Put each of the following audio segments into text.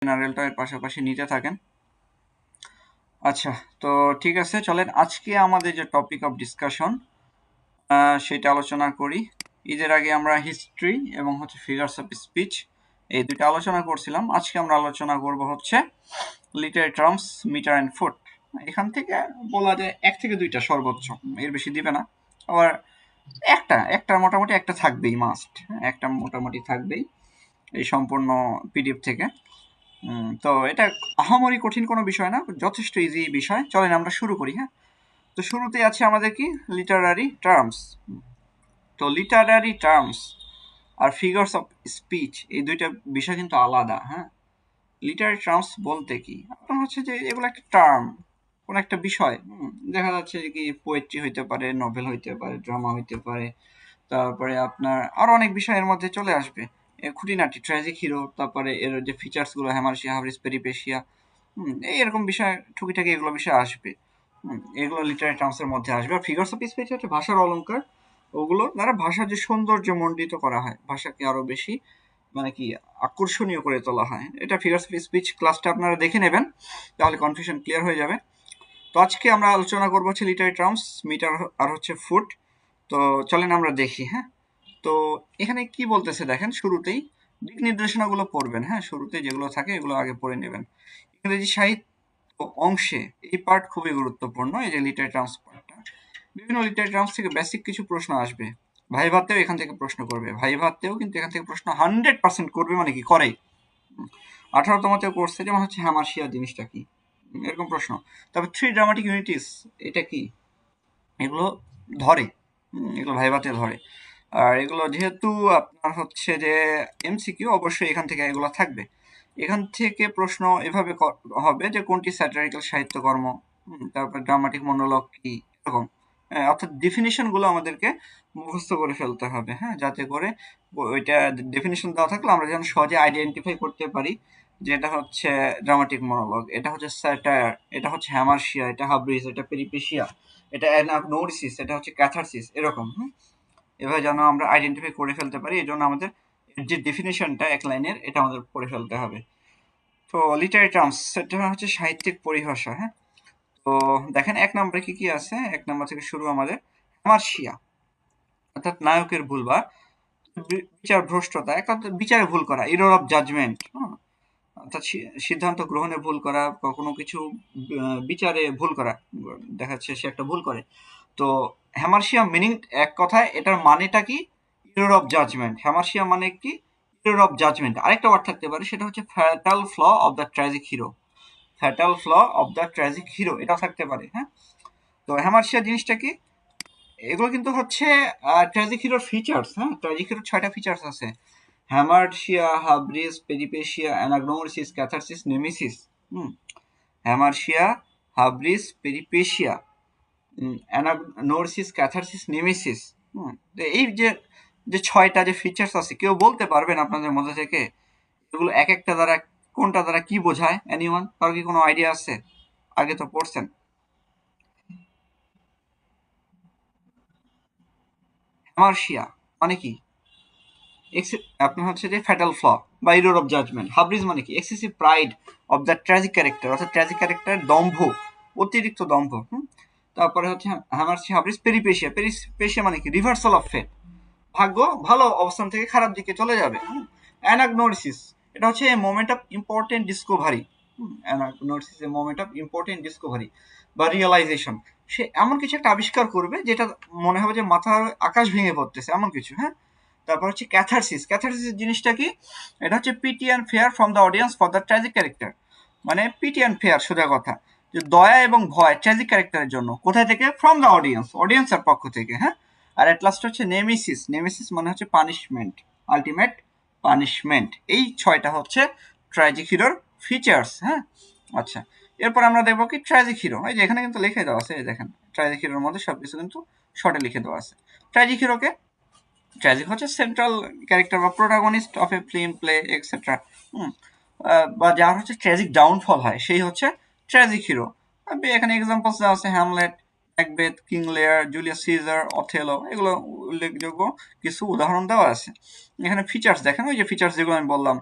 জেনারেলটা এর পাশাপাশি নিতে থাকেন। আচ্ছা, তো ঠিক আছে, চলেন আজকে আমাদের যে টপিক অফ ডিসকাশন সেটা আলোচনা করি। ঈদের আগে আমরা হিস্ট্রি এবং হচ্ছে ফিগারস অফ স্পিচ এই দুইটা আলোচনা করছিলাম। আজকে আমরা আলোচনা করব হচ্ছে literary terms, metre and foot. এখান থেকে বলা যায় 1 থেকে 2টা সর্বোচ্চ, এর বেশি দিবে না। আবার একটা মোটামুটি একটা থাকবেই, মাস্ট একটা মোটামুটি থাকবেই এই সম্পূর্ণ পিডিএফ থেকে। তো এটা আহামরি কঠিন কোনো বিষয় না, যথেষ্ট ইজি বিষয়। চলেন আমরা শুরু করি। হ্যাঁ, তো শুরুতেই আছে আমাদের কি লিটারারি টার্মস। তো লিটারারি টার্মস আর ফিগারস অফ স্পিচ এই দুইটা বিষয় কিন্তু আলাদা। হ্যাঁ, লিটারারি টার্মস বলতে কি আপনার হচ্ছে যে এগুলো একটা টার্ম, কোন একটা বিষয়। দেখা যাচ্ছে কি পোয়েট্রি হইতে পারে, নোভেল হইতে পারে, ড্রামা হইতে পারে, তারপরে আপনার আরো অনেক বিষয়ের মধ্যে চলে আসবে। খুঁটিনাটি ট্র্যাজিক হিরো, তারপরে এর যে ফিচার্স গুলো হ্যামারশিয়া, হাবরিস, পেরিপেশিয়া, এরকম বিষয় টুকিটাকি এগুলো বিষয় আসবে। এগুলো লিটারারি টার্মস এর মধ্যে আসবে। আর ফিগারস অফ স্পিচ হচ্ছে ভাষার অলংকার, ওগুলো দ্বারা ভাষার যে সৌন্দর্য মণ্ডিত করা হয়, ভাষাকে আরো বেশি মানে কি আকর্ষণীয় করে তোলা হয়। এটা ফিগারস অফ স্পিচ ক্লাসটা আপনারা দেখে নেবেন, তাহলে কনফিউশন ক্লিয়ার হয়ে যাবে। তো আজকে আমরা আলোচনা করবো হচ্ছে লিটারারি টার্মস, মিটার আর হচ্ছে ফুট। তো চলেন আমরা দেখি। হ্যাঁ, তো এখানে কি বলতেছে দেখেন, শুরুতেই দিক নির্দেশনাগুলো পড়বেন। হ্যাঁ, শুরুতে যেগুলো থাকে এগুলো আগে পড়ে নেবেন। ইংরেজি সাহিত্য অংশে এই পার্ট খুবই গুরুত্বপূর্ণ, এই যে লিটারারি টার্মস পার্টটা। বিভিন্ন লিটারারি টার্মস থেকে বেসিক কিছু প্রশ্ন আসবে। ভাইভাতেও এখান থেকে প্রশ্ন করবে, ভাইভাতেও কিন্তু এখান থেকে প্রশ্ন 100% করবে, মানে কি করে 18তমতেও করছে, যেমন হচ্ছে হ্যামারশিয়া জিনিসটা কি, এরকম প্রশ্ন। তারপর 3 ড্রামাটিক ইউনিটিস এটা কি, এগুলো ধরে, এগুলো ভাইভাতে ধরে। আর এগুলো যেহেতু আপনার হচ্ছে যে এমসিকিউ, অবশ্যই এখান থেকে এগুলো থাকবে। এখান থেকে প্রশ্ন এভাবে হবে যে কোনটি স্যাটারিক্যাল সাহিত্যকর্ম, তারপর ড্রামাটিক মনোলগ কি, এরকম। অর্থাৎ ডেফিনিশন গুলো আমাদেরকে মুখস্থ করে ফেলতে হবে। হ্যাঁ, যাতে করে ওইটা ডেফিনিশন দেওয়া থাকলে আমরা যেন সহজে আইডেন্টিফাই করতে পারি যে এটা হচ্ছে ড্রামাটিক মনোলগ, এটা হচ্ছে স্যাটায়ার, এটা হচ্ছে হ্যামারশিয়া, এটা হাবরিস, এটা পেরিপেশিয়া, এটা অ্যানাগনোরিসিস, এটা হচ্ছে ক্যাথারসিস, এরকম। এভাবে যেন আমরা আইডেন্টিফাই করে ফেলতে পারি, এই জন্য আমাদের যে ডেফিনেশনটা এক লাইনের এটা আমাদের পড়ে ফেলতে হবে। তো লিটারি টার্মস সেটা হচ্ছে সাহিত্যিক পরিভাষা। হ্যাঁ, তো দেখেন 1 নম্বরে কি কি আছে। 1 নম্বর থেকে শুরু আমাদের হ্যামারশিয়া, অর্থাৎ নায়কের ভুল বা বিচার ভ্রষ্টতা, একটা বিচারে ভুল করা, এরর অফ জাজমেন্ট, অর্থাৎ সিদ্ধান্ত গ্রহণে ভুল করা, কোনো কিছু বিচারে ভুল করা, দেখা যাচ্ছে সে একটা ভুল করে। তো হ্যামারশিয়া মিনিং এক কথায় এটার মানেটা কি, এরর অফ জাজমেন্ট। হ্যামারশিয়া মানে কি, এরর অফ জাজমেন্ট। আরেকটা ওয়ার্ড থাকতে পারে, সেটা হচ্ছে fatal flaw of the tragic hero, fatal flaw of the tragic hero, এটাও থাকতে পারে। হ্যাঁ, তো হ্যামারশিয়া জিনিসটা কি, এগুলো কিন্তু হচ্ছে ট্র্যাজিক হিরোর ফিচার্স। হ্যাঁ, ট্র্যাজিক হিরোর 6টা ফিচার্স আছে: hamartia, hubris, peripeteia, anagnorisis, catharsis, nemesis. Hamartia, hubris, peripeteia, anagnorisis, catharsis, nemesis. এই যে যে 6টা যে ফিচার্স আছে, কেউ বলতে পারবেন আপনাদের মধ্যে থেকে এগুলো এক একটা দ্বারা কোনটা দ্বারা কি বোঝায়? এনিওয়ান, কারো কি কোনো আইডিয়া আছে? আগে তো পড়ছেন। হ্যামারশিয়া মানে কি, আপনার হচ্ছে যে ফ্যাটাল ফ্ল বা এরর অফ জাজমেন্ট। হাবরিজ মানে কি, excessive pride of the tragic character, অর্থাৎ ট্র্যাজিক ক্যারেক্টার দম্ভ, অতিরিক্ত দম্ভ। তারপরে হচ্ছে হাবরিজ পেরিপেশিয়া, পেরিপেশিয়া মানে কি, রিভার্সাল অফ ফেট, ভাগ্য ভালো অবস্থান থেকে খারাপ দিকে চলে যাবে। অ্যানাগনোরিসিস, এটা হচ্ছে moment of important discovery, anagnorisis a moment of important discovery বা রিয়েলাইজেশন। সে এমন কিছু একটা আবিষ্কার করবে যেটা মনে হবে যে মাথার আকাশ ভেঙে পড়তেছে, এমন কিছু। হ্যাঁ, তারপর হচ্ছে ক্যাথারসিস। ক্যাথারসিস জিনিসটা কি, এটা হচ্ছে pity and fear from the audience for the tragic character, মানে পিটি অ্যান্ড ফেয়ার, সোজা কথা যে দয়া এবং ভয় ট্র্যাজিক ক্যারেক্টারের জন্য, কোথায় থেকে, ফ্রম দ্য অডিয়েন্স, অডিয়েন্সের পক্ষ থেকে। হ্যাঁ, আর এট লাস্ট হচ্ছে নেমেসিস। নেমেসিস মানে হচ্ছে পানিশমেন্ট, আলটিমেট পানিশমেন্ট। এই 6টা হচ্ছে ট্র্যাজিক হিরোর ফিচার্স। হ্যাঁ, আচ্ছা, এরপর আমরা দেখবো কি ট্র্যাজিক হিরো। এই যে এখানে কিন্তু লিখে দেওয়া আছে, এই দেখেন ট্র্যাজিক হিরোর মধ্যে সবকিছু কিন্তু শর্টে লিখে দেওয়া আছে। ট্র্যাজিক হিরোকে, ট্র্যাজিক হচ্ছে সেন্ট্রাল ক্যারেক্টার বা protagonist of A film, play, etcetera. বা যার হচ্ছে ট্র্যাজিক ডাউনফল হয় সেই হচ্ছে ট্র্যাজিক হিরো। এখানে এক্সাম্পলস দেওয়া আছে: হ্যামলেট, ম্যাকবেথ, কিং লিয়ার, জুলিয়াস সিজার, অথেলো, এগুলো উল্লেখযোগ্য কিছু উদাহরণ দেওয়া আছে। এখানে ফিচার্স দেখেন, ওই যে ফিচার্স যেগুলো আমি বললাম,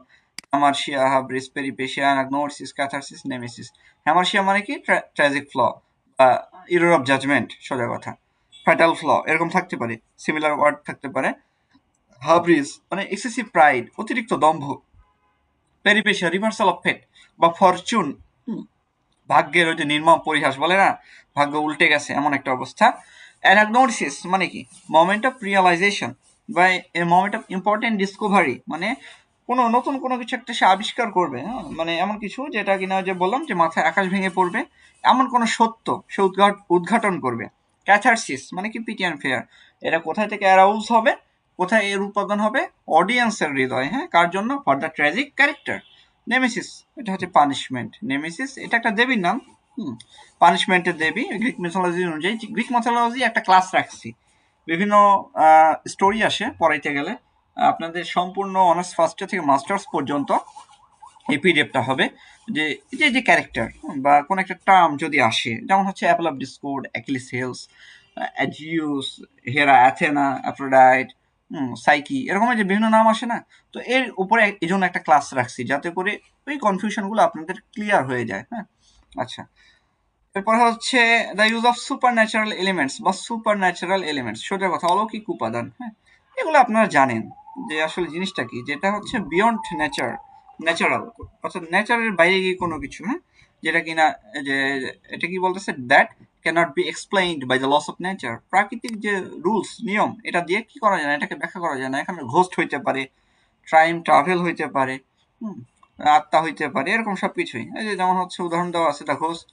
হ্যামারশিয়া, হাবরিস, পেরিপেশিয়া, অ্যানাগনোরসিস, ক্যাথারসিস, নেমেসিস। হ্যামারশিয়া মানে কি? ট্র্যাজিক ফ্ল বা ইরর অফ জাজমেন্ট, সোজা কথা। ফ্যাটাল ফ্ল এরকম থাকতে পারে, সিমিলার ওয়ার্ড থাকতে পারে। হাবরিস মানে এক্সেসিভ প্রাইড, অতিরিক্ত দম্ভ। পেরিপেশিয়া রিভার্সাল অফ ফেট বা ফরচুন, ভাগ্যের ওই যে নির্মম পরিহাস বলে না, ভাগ্য উল্টে গেছে এমন একটা অবস্থা। অ্যানাগনোসিস মানে কি? মোমেন্ট অফ রিয়ালাইজেশন বা এ মোমেন্ট অফ ইম্পর্টেন্ট ডিসকভারি, মানে কোনো নতুন কোনো কিছু একটা সে আবিষ্কার করবে, হ্যাঁ? মানে এমন কিছু যেটা কিনা যে বললাম যে মাথায় আকাশ ভেঙে পড়বে, এমন কোনো সত্য সে উদ্ঘাটন করবে। ক্যাথারসিস মানে কি? Pity and fear. এটা কোথায় থেকে অ্যারাউজ হবে, কোথায় এর উৎপাদন হবে? অডিয়েন্সের হৃদয়, হ্যাঁ, কার জন্য? For the tragic character. Nemesis এটা হচ্ছে পানিশমেন্ট। নেমেসিস এটা একটা দেবীর নাম, পানিশমেন্টের দেবী গ্রিক মিথোলজি অনুযায়ী। গ্রিক মিথোলজি একটা ক্লাস রাখছি, বিভিন্ন স্টোরি আসে পড়াইতে গেলে। আপনাদের সম্পূর্ণ অনার্স ফার্স্ট ইয়ার থেকে মাস্টার্স পর্যন্ত এই পিডিএফটা হবে যে যে যে ক্যারেক্টার বা কোন একটা টার্ম যদি আসে, যেমন হচ্ছে apple of discord, Achilles heels, Zeus, Hera, Athena, Aphrodite, Psyche, এরকম যে বিভিন্ন নাম আসে না, তো এর উপরে এই জন্য একটা ক্লাস রাখছি যাতে করে ওই কনফিউশনগুলো আপনাদের ক্লিয়ার হয়ে যায়। হ্যাঁ, আচ্ছা। এরপর হচ্ছে the use of super natural elements বা সুপার ন্যাচারাল এলিমেন্টস, সোজা কথা অলৌকিক উপাদান। হ্যাঁ, এগুলো আপনারা জানেন যে আসলে জিনিসটা কি, যেটা হচ্ছে বিয়ন্ড ন্যাচারাল, অর্থাৎ ন্যাচারের বাইরে গিয়ে কোনো কিছু, হ্যাঁ, যেটা কিনা যে এটা কি বলতেছে, that cannot be explained by the laws of nature. প্রাকৃতিক যে রুলস নিয়ম, এটা দিয়ে কি করা যায় না, এটাকে ব্যাখ্যা করা যায় না। এখানে ঘোস্ট হইতে পারে, টাইম ট্রাভেল হইতে পারে, হুম, আত্মা হইতে পারে, এরকম সব কিছুই। এই যে যেমন হচ্ছে উদাহরণ দেওয়া আছে, the ghost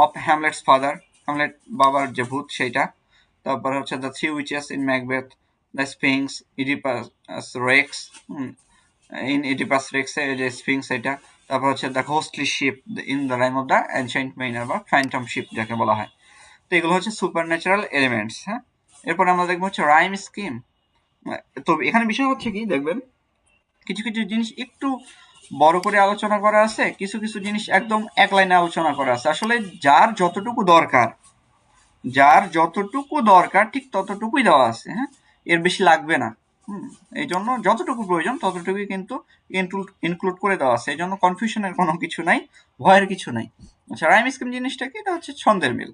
of Hamlet's father, Hamlet বাবার যে ভূত সেইটা। তারপরে হচ্ছে the three witches in Macbeth, the sphinx, Oedipus Rex, in Oedipus Rex এর যে স্পিংস এটা। তারপর হচ্ছে the ghostly ship in the rime of the ancient mariner বা ফ্যান্টম শিপ যাকে বলা হয়। তো এগুলো হচ্ছে সুপার ন্যাচারাল এলিমেন্টস। হ্যাঁ, এরপরে আমরা দেখবো হচ্ছে রাইম স্কিম। তো এখানে বিষয় হচ্ছে কি, দেখবেন কিছু কিছু জিনিস একটু বড় করে আলোচনা করা আছে, কিছু কিছু জিনিস একদম এক লাইনে আলোচনা করা আছে। আসলে যার যতটুকু দরকার, যার যতটুকু দরকার ঠিক ততটুকুই দেওয়া আছে। হ্যাঁ, এর বেশি লাগবে না। এই জন্য যতটুকু প্রয়োজন ততটুকুই কিন্তু ইনক্লুড করে দেওয়া আছে। এই জন্য কনফিউশনের কোনো কিছু নাই, ভয়ের কিছু নাই। আচ্ছা, রাইম স্কিম জিনিসটা কি? এটা হচ্ছে ছন্দের মিল।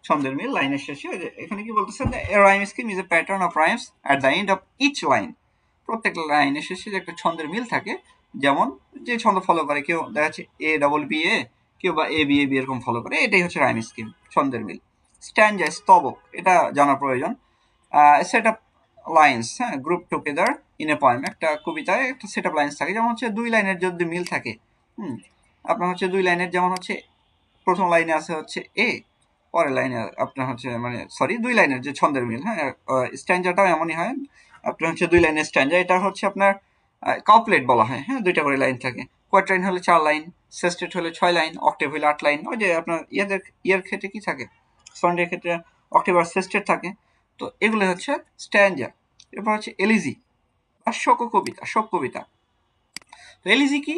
ছন্দের মিল লাইনের শেষে এখানে কি বলতেছে, rhyme scheme is a pattern of rhymes at the end of each line. প্রত্যেকটা লাইনের শেষে যে একটা ছন্দের মিল থাকে, যেমন যে ছন্দ ফলো করে, কেউ দেখা যাচ্ছে এ ডবল বি এ, কেউ বা এ বি এ বি এরকম ফলো করে, এটাই হচ্ছে রাইম স্কিম, ছন্দের মিল। স্ট্যান্ডা, স্তবক, এটা জানা প্রয়োজন। সেট অফ লাইন্স, হ্যাঁ, group together in a poem. একটা কবিতায় একটা সেট অফ লাইন্স থাকে, যেমন হচ্ছে দুই লাইনের যদি মিল থাকে, আপনার হচ্ছে দুই লাইনের, যেমন হচ্ছে প্রথম লাইনে আছে হচ্ছে এ, পরের লাইনে আপনার হচ্ছে মানে সরি দুই লাইনের যে ছন্দের মিল। হ্যাঁ, স্ট্যান্ডাটাও এমনই হয়, আপনার হচ্ছে দুই লাইনের স্ট্যান্ডা, এটা হচ্ছে আপনার কাউপ্লেট বলা হয়। হ্যাঁ, দুইটা করে লাইন থাকে। কোয়াট্রাইন হলে 4 লাইন, সেস্টেট হলে 6 লাইন, অক্টেভ হলে 8 লাইন। ওই যে আপনার ইয়ার ক্ষেত্রে কি থাকে, সন্ডের ক্ষেত্রে অক্টেভ আর সেস্টেট থাকে। তো এগুলো হচ্ছে স্ট্যান্ডা। এরপর হচ্ছে এলিজি বা শোক কবিতা, শোক কবিতা। তো এলিজি কি?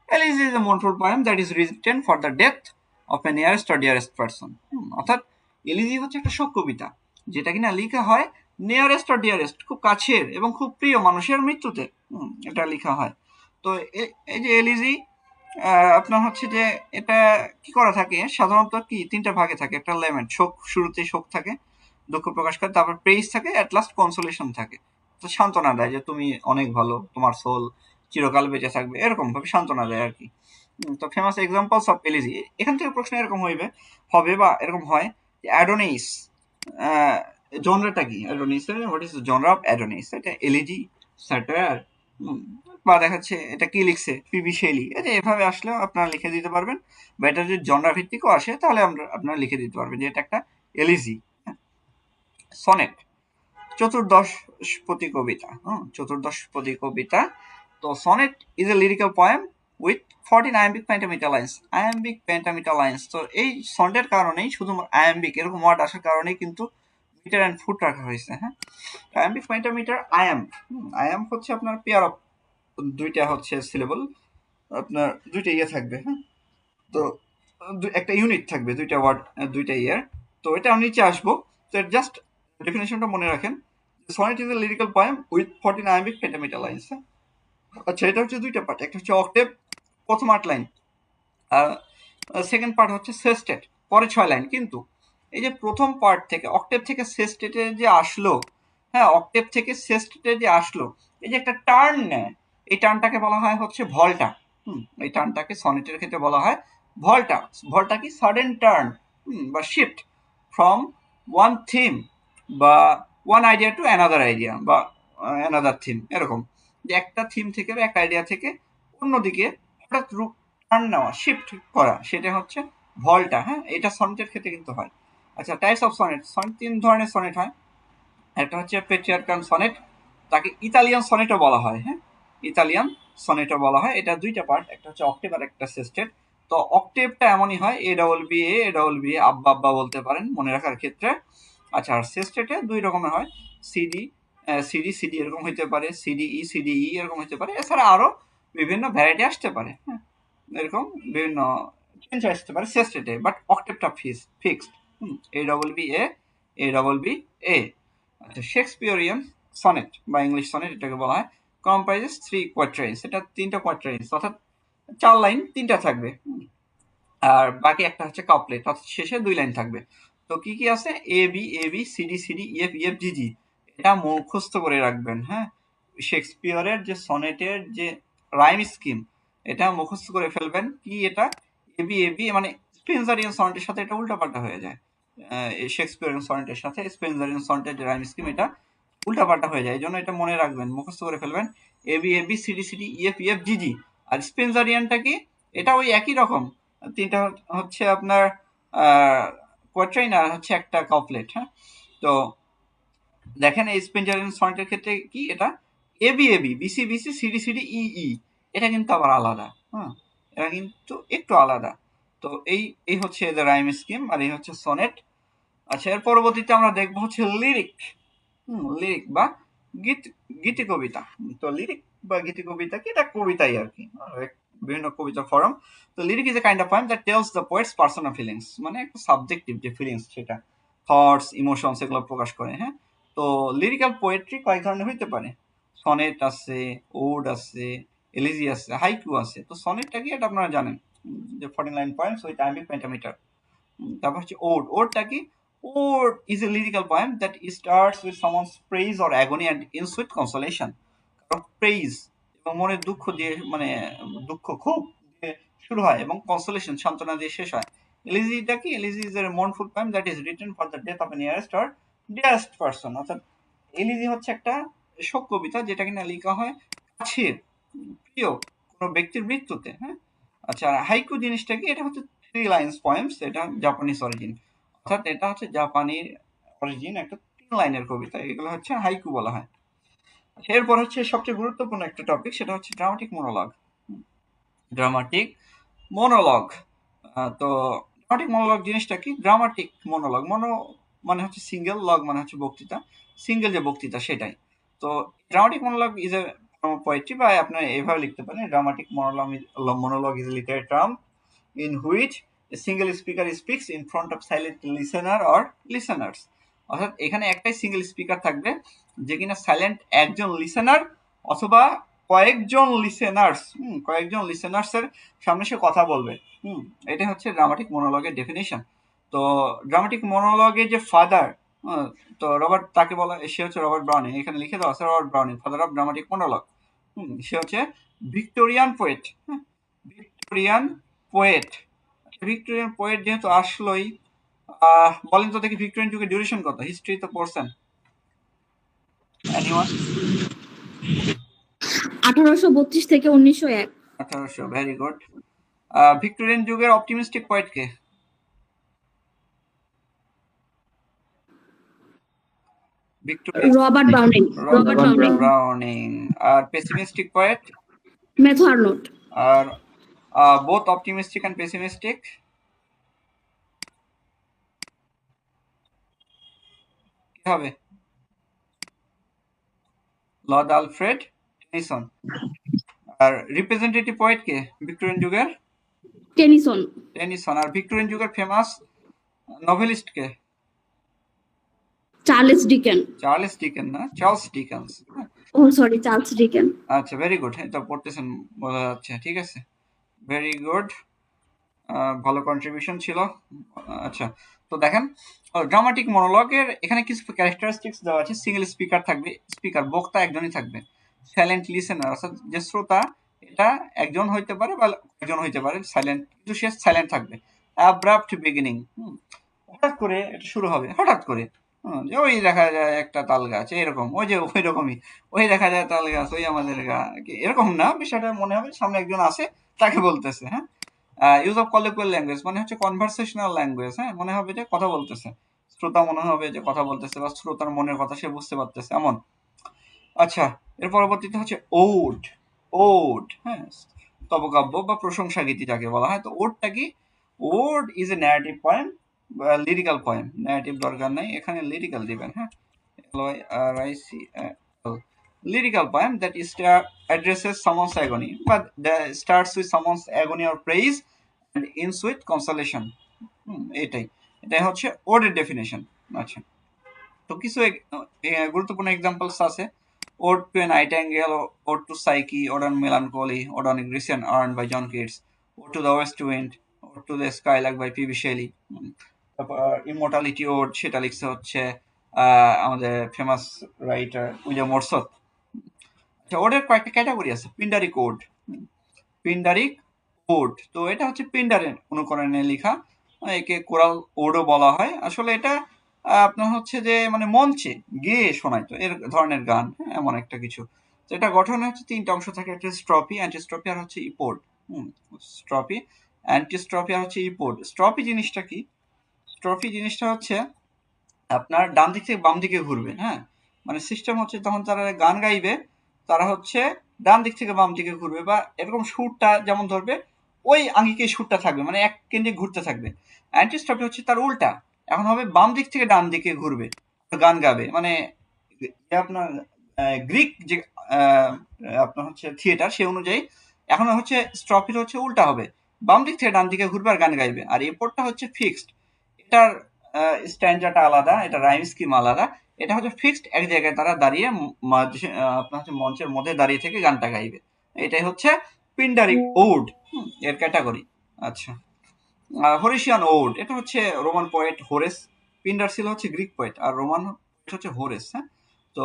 Elegy is a mournful poem that is written for the death of a nearest or dearest person। অর্থাৎ এলিজি হচ্ছে একটা শোক কবিতা যেটা কিনা লেখা হয় নিয়ারেস্ট অর ডিয়ারেস্ট, খুব কাছের এবং খুব প্রিয় মানুষের মৃত্যুতে এটা লেখা হয়। তো এই যে এলিজি আপনার হচ্ছে যে এটা কি করা থাকে সাধারণত, কি তিনটা ভাগে থাকে। একটা লেমেন্ট, শোক, শুরুতে শোক থাকে, দুঃখ প্রকাশ করে, তারপর প্রেইজ থাকে, এট লাস্ট কনসোলেশন থাকে। তো সান্ত্বনা দেয় যে তুমি অনেক ভালো, তোমার সোল চিরকাল বেঁচে থাকবে, এরকম ভাবে সান্ত্বনা দেয় আর কি। তো ফেমাস এক্সাম্পলস অফ এলিজি, এখান থেকে প্রশ্ন এরকম হবে বা এরকম হয় যে অ্যাডোনিস, জনরাটা কি Adonis, what is genre of Adonis? এটা এলিজি, স্যাটায়ার, বা দেখাচ্ছে এটা কি লিখছে পিবি শেলি। এটা এভাবে আসলেও আপনারা লিখে দিতে পারবেন, বা এটা যদি জনরা ভিত্তিকও আসে তাহলে আপনারা লিখে দিতে পারবেন যে এটা একটা এলিজি। সনেট, চতুর্দশপদী কবিতা, চতুর্দশপদী কবিতা। তো sonnet is a lyrical poem with 14 iambic pentameter lines, iambic pentameter lines. তো এই সনেটের কারণেই, শুধু আয়াম্বিক এরকম ওয়ার্ড আসার কারণেই কিন্তু মিটার অ্যান্ড ফুট রাখা হয়েছে। হ্যাঁ, আয়াম্বিক পেন্টামিটার, আয়াম হচ্ছে আপনার পেয়ার অফ, দুইটা হচ্ছে সিলেবল, আপনার দুইটা ইয়ে থাকবে। হ্যাঁ, তো একটা ইউনিট থাকবে, দুইটা ওয়ার্ড, দুইটা ইয়ার। তো এটা আমি নিচে আসবো, তো জাস্ট ডেফিনেশনটা মনে রাখেন। Sonnet is a lyrical poem with 14 iambic pentameter lines. আচ্ছা, এটা হচ্ছে দুইটা পার্ট, একটা হচ্ছে অক্টেভ প্রথম 8 লাইন, সেকেন্ড পার্ট হচ্ছে সেস্টেট পরে 6 লাইন। কিন্তু এই যে প্রথম পার্ট থেকে অক্টেভ থেকে সেস্টেটে যে আসলো, হ্যাঁ অক্টেভ থেকে সেস্টেটে যে আসলো, এই যে একটা টার্ন নেয়, এই টার্নটাকে বলা হয় হচ্ছে ভল্টা। এই টার্নটাকে সনেটের ক্ষেত্রে বলা হয় ভল্টা। ভল্টা কি সাডেন টার্ন বা শিফট ফ্রম ওয়ান থিম বা one idea to another idea বা অ্যানাদার থিম, এরকম যে একটা থিম থেকে বা একটা আইডিয়া থেকে অন্যদিকে হঠাৎ রূপ টার্ন নেওয়া, শিফট করা, সেটা হচ্ছে ভল্টা। হ্যাঁ, এটা সনেটের ক্ষেত্রে কিন্তু হয়। আচ্ছা, টাইপস অফ সনেট। সনেট 3 ধরনের সনেট হয়। একটা হচ্ছে পেট্রিয়ার্কাল সনেট, তাকে ইতালিয়ান সনেটও বলা হয়। হ্যাঁ, ইতালিয়ান সনেটও বলা হয়। এটা দুইটা পার্ট, একটা হচ্ছে অক্টেভ আর একটা সেস্টেট। তো অক্টেভটা এমনই হয় এ ডবল বি এ, আব্বা আব্বা বলতে পারেন মনে রাখার ক্ষেত্রে। আচ্ছা, আর সেস্টেটে দুই রকমের হয়, সিডি সিডি সিডি এরকম হইতে পারে, সিডিই এরকম হইতে পারে। এছাড়া আরো বিভিন্ন ভ্যারাইটি আসতে পারে। হ্যাঁ, এরকম বিভিন্ন চেঞ্জ আসতে পারে সেস্টেটে, বাট অক্টেভটা fixed. A double B A. আচ্ছা, শেক্সপিয়ারিয়ান সনেট বা ইংলিশ সনেট এটাকে বলা হয়, কম্প্রাইজেস 3 কোয়াট্রেন্স। এটা 3টা কোয়াট্রেন্স, অর্থাৎ 4 লাইন 3টা থাকবে। আর বাকি একটা হচ্ছে কাপলেট, অর্থাৎ শেষে 2 লাইন থাকবে। তো কি কি আছে, এ বি সিডি ইএফ জি। এটা মুখস্থ করে রাখবেন। হ্যাঁ, শেক্সপিয়রের যে সনেটের যে রাইম স্কিম, এটা মুখস্থ করে ফেলবেন। কি এটা, এ বি মানে স্পেন্সারিয়ান সনেটের সাথে এটা উল্টাপাল্টা হয়ে যায়। শেক্সপিয়ারিয়ান সনেটের সাথে স্পেন্সারিয়ান সনেটের যে রাইম স্কিম, এটা উল্টাপাল্টা হয়ে যায়। এই জন্য এটা মনে রাখবেন, মুখস্থ করে ফেলবেন। এ বি সিডি ইএফ জি। আর স্পেন্সারিয়ানটা কি, এটা ওই একই রকম, 3টা হচ্ছে আপনার কোয়াট্রাইন আর হচ্ছে একটা কাপলেট। হ্যাঁ, তো দেখেন এই স্পেন্সারিয়ান সনেটের ক্ষেত্রে কি, এটা এবি বিসি সিডি ই। এটা কিন্তু আবার আলাদা। হ্যাঁ, এটা কিন্তু একটু আলাদা। তো এই এই হচ্ছে এদের রাইম স্কিম, আর এই হচ্ছে সনেট। আচ্ছা, এর পরবর্তীতে আমরা দেখবো হচ্ছে লিরিক। লিরিক বা গীত, গীতি কবিতা। তো লিরিক বা গীতি কবিতা কি, এটা কবিতাই আর কি, বিভিন্ন কবিতা ফর্ম। তো lyric is a kind of poem that tells the poet's personal feelings, মানে একটা সাবজেক্টিভ যে ফিলিংস, সেটা থটস ইমোশনস এগুলো প্রকাশ করে। হ্যাঁ, তো লিরিক্যাল পোয়েট্রি কয়েক ধরনের হইতে পারে। সনেট আছে, ওড আছে, এলিজি আছে, হাইকু আছে। তো সনেটটা কি, এটা আপনারা জানেন যে 49 পয়েন্টস উইথ আইমিক পেন্টামিটার। তারপর হচ্ছে ওড। ওডটা কি, ode is a lyrical poem that starts with someone's praise or agony and ends with consolation. Praise এবং মনের দুঃখ দিয়ে, মানে দুঃখ খুব দিয়ে শুরু হয় এবং কনসোলেশন সান্ত্বনা দিয়ে শেষ হয়। এলিজিটা কি, elegy is A mournful poem that is written for the death of a nearest or dearest person। অর্থাৎ এলিজি হচ্ছে একটা শোক কবিতা যেটা কিনা লেখা হয় কাছের প্রিয় কোনো ব্যক্তির মৃত্যুতে। হ্যাঁ, আচ্ছা, হাইকু জিনিসটা কি, এটা হচ্ছে 3 লাইন্স পয়েমস, এটা জাপানিজ অরিজিন, অর্থাৎ এটা হচ্ছে জাপানি অরিজিন, একটা 3 লাইনের কবিতা, এগুলো হচ্ছে হাইকু বলা হয়। এরপর হচ্ছে সবচেয়ে গুরুত্বপূর্ণ একটা টপিক, সেটা হচ্ছে ড্রামাটিক মোনোলগ। ড্রামাটিক মোনোলগ। তো ড্রামাটিক মোনোলগ জিনিসটা কি, ড্রামাটিক মোনোলগ, মানে হচ্ছে সিঙ্গেল, লগ মানে হচ্ছে বক্তৃতা, সিঙ্গেল যে বক্তৃতা সেটাই। তো ড্রামাটিক মোনোলগ ইজ এ পোয়েট্রি, বা আপনি এভাবে লিখতে পারেন, dramatic মোনোলগ is a literary term in which a single speaker speaks in front of silent listener or listeners। অর্থাৎ এখানে একটাই সিঙ্গেল স্পিকার থাকবে, যে কিনা সাইলেন্ট একজন লিসেনার অথবা কয়েকজন লিসেনার্স এর সামনে সে কথা বলবে। এটা হচ্ছে ড্রামাটিক মোনোলগের ডেফিনেশন। তো ড্রামাটিক মোনোলগের যে ফাদার, তো রবার্ট, তাকে বলা, সে হচ্ছে রবার্ট ব্রাউনিং, এখানে লিখে দেওয়া আছে Robert Browning, father of dramatic monologue. সে হচ্ছে Victorian poet. Victorian poet. Victorian poet যেহেতু আসলোই, বলেন তো দেখি ভিক্টোরিয়ান যুগের ডিউরেশন কত, হিস্ট্রি তো পড়ছেন, এনিওয়ান? 1832 থেকে 1901। 1800, ভেরি গুড। ভিক্টোরিয়ান যুগের অপটিমিস্টিক পোয়েট কে? Robert Browning. ব্রাউনিং। আর পেসিমিস্টিক পোয়েট? Matthew Arnold. আর বোথ অপটিমিস্টিক এন্ড পেসিমিস্টিক কি হবে? Lord Alfred Tennyson. আর রিপ্রেজেন্টেটিভ পোয়েট কে ভিক্টোরিয়ান যুগের? টেনিসন। আর ভিক্টোরিয়ান যুগের ফেমাস নভেলিস্ট কে? Charles Dickens. Charles Dickens. Oh sorry, Charles Dickens. আচ্ছা, ভেরি গুড। হ্যাঁ, তো পড়তেছেন বোঝা যাচ্ছে। ঠিক আছে, ভেরি গুড। ভালো কন্ট্রিবিউশন ছিল। আচ্ছা, তো দেখেন ড্রামাটিক মনোলগের এখানে কিছু ক্যারেক্টারিস্টিক্স দেওয়া আছে। সিঙ্গেল স্পিকার থাকবে, স্পিকার বক্তা একজনই থাকবে। সাইলেন্ট লিসেনার অর্থাৎ যে শ্রোতা, এটা একজন হইতে পারে বা একজন হইতে পারে সাইলেন্ট, কিন্তু সে সাইলেন্ট থাকবে। অ্যাব্রাপ্ট বিগিনিং, হঠাৎ করে এটা শুরু হবে, হঠাৎ করে। যে ওই দেখা যায় একটা তাল গাছ, এরকম ওই যে ওই রকমই, ওই দেখা যায় তাল গাছ, ওই আমাদের এরকম না, বিষয়টা মনে হবে সামনে একজন আছে তাকে বলতেছে। হ্যাঁ, ইউজ অফ কলিকুয়াল ল্যাঙ্গুয়েজ মানে হচ্ছে কনভারসেশনাল ল্যাঙ্গুয়েজ। হ্যাঁ, মনে হবে যে কথা বলতেছে, শ্রোতা মনে হবে যে কথা বলতেছে বা শ্রোতার মনের কথা সে বুঝতে পারতেছে এমন। আচ্ছা, এর পরবর্তীতে হচ্ছে ওড। ওড, হ্যাঁ, স্তবকাব্য বা প্রশংসা গীতি যাকে বলা হয়। তো ওডটা কি? Ode is a narrative poem বা লিরিক্যাল পয়েম। ন্যারেটিভ দরকার নাই, এখানে লিরিক্যাল দিবেন। হ্যাঁ, LYRICAL, lyrical poem that addresses someone's agony, but that starts with someone's agony or praise and ends with consolation. এটাই এটাই হচ্ছে ওডের ডেফিনেশন। আচ্ছা, তো কিছু গুরুত্বপূর্ণ এক্সাম্পলস আছে। Ode to a nightingale, ode to Psyche, ode on melancholy, ode on Grecian urn by John Keats, ode to the west wind, ode to the skylark by PB Shelley. তারপর immortality ode, সেটা লিখছে হচ্ছে আমাদের famous writer William Wordsworth. আচ্ছা, ওডের কয়েকটা category আছে। পিন্ডারিক ode, পিন্ডারিক ode, তো এটা হচ্ছে পিন্ডারের অনুকরণে লেখা, একে কোরাল ওডও বলা হয়। আসলে এটা আপনার হচ্ছে যে মানে মঞ্চে গেয়ে শোনায়, তো এর ধরনের গান। হ্যাঁ, এমন একটা কিছু। তো এটা গঠনে হচ্ছে তিনটা অংশ থাকে, একটা স্ট্রপি, অ্যান্টিস্ট্রপি আর হচ্ছে ইপোড। স্ট্রপি, অ্যান্টিস্ট্রপি আর হচ্ছে ইপোড। স্ট্রপি জিনিসটা কি? স্ট্রপি জিনিসটা হচ্ছে আপনার ডান দিক থেকে বাম দিকে ঘুরবে। হ্যাঁ, মানে সিস্টেম হচ্ছে তখন তারা গান গাইবে, তারা হচ্ছে ডান দিক থেকে বাম দিকে ঘুরবে, বা এরকম সুরটা যেমন ধরবে ওই আঙ্গিকে সুরটা থাকবে, মানে এক কেন্দ্রিক ঘুরতে থাকবে। অ্যান্টিস্টপি হচ্ছে তার উল্টা, এখন হবে বাম দিক থেকে ডান দিকে ঘুরবে, গান গাবে। মানে আপনার গ্রিক যে আপনার হচ্ছে থিয়েটার, সে অনুযায়ী এখন হচ্ছে স্ট্রপির হচ্ছে উল্টা হবে, বাম দিক থেকে ডান দিকে ঘুরবে আর গান গাইবে। আর এরপরটা হচ্ছে ফিক্সড, এটার স্ট্যান্ডাটা আলাদা, এটা রাইম স্কিম আলাদা। এটা হচ্ছে ফিক্সড এক জায়গায় তারা দাঁড়িয়ে আপনার হচ্ছে মঞ্চের মধ্যে দাঁড়িয়ে থেকে গানটা গাইবে। এটাই হচ্ছে পিন্ডারিক ওড, এর ক্যাটাগরি। আচ্ছা, হরিশিয়ান ওড, এটা হচ্ছে রোমান পোয়েট হোরেস। পিন্ডার ছিল হচ্ছে গ্রিক পোয়েট, আর রোমান পোয়েট হচ্ছে হোরেস। হ্যাঁ, তো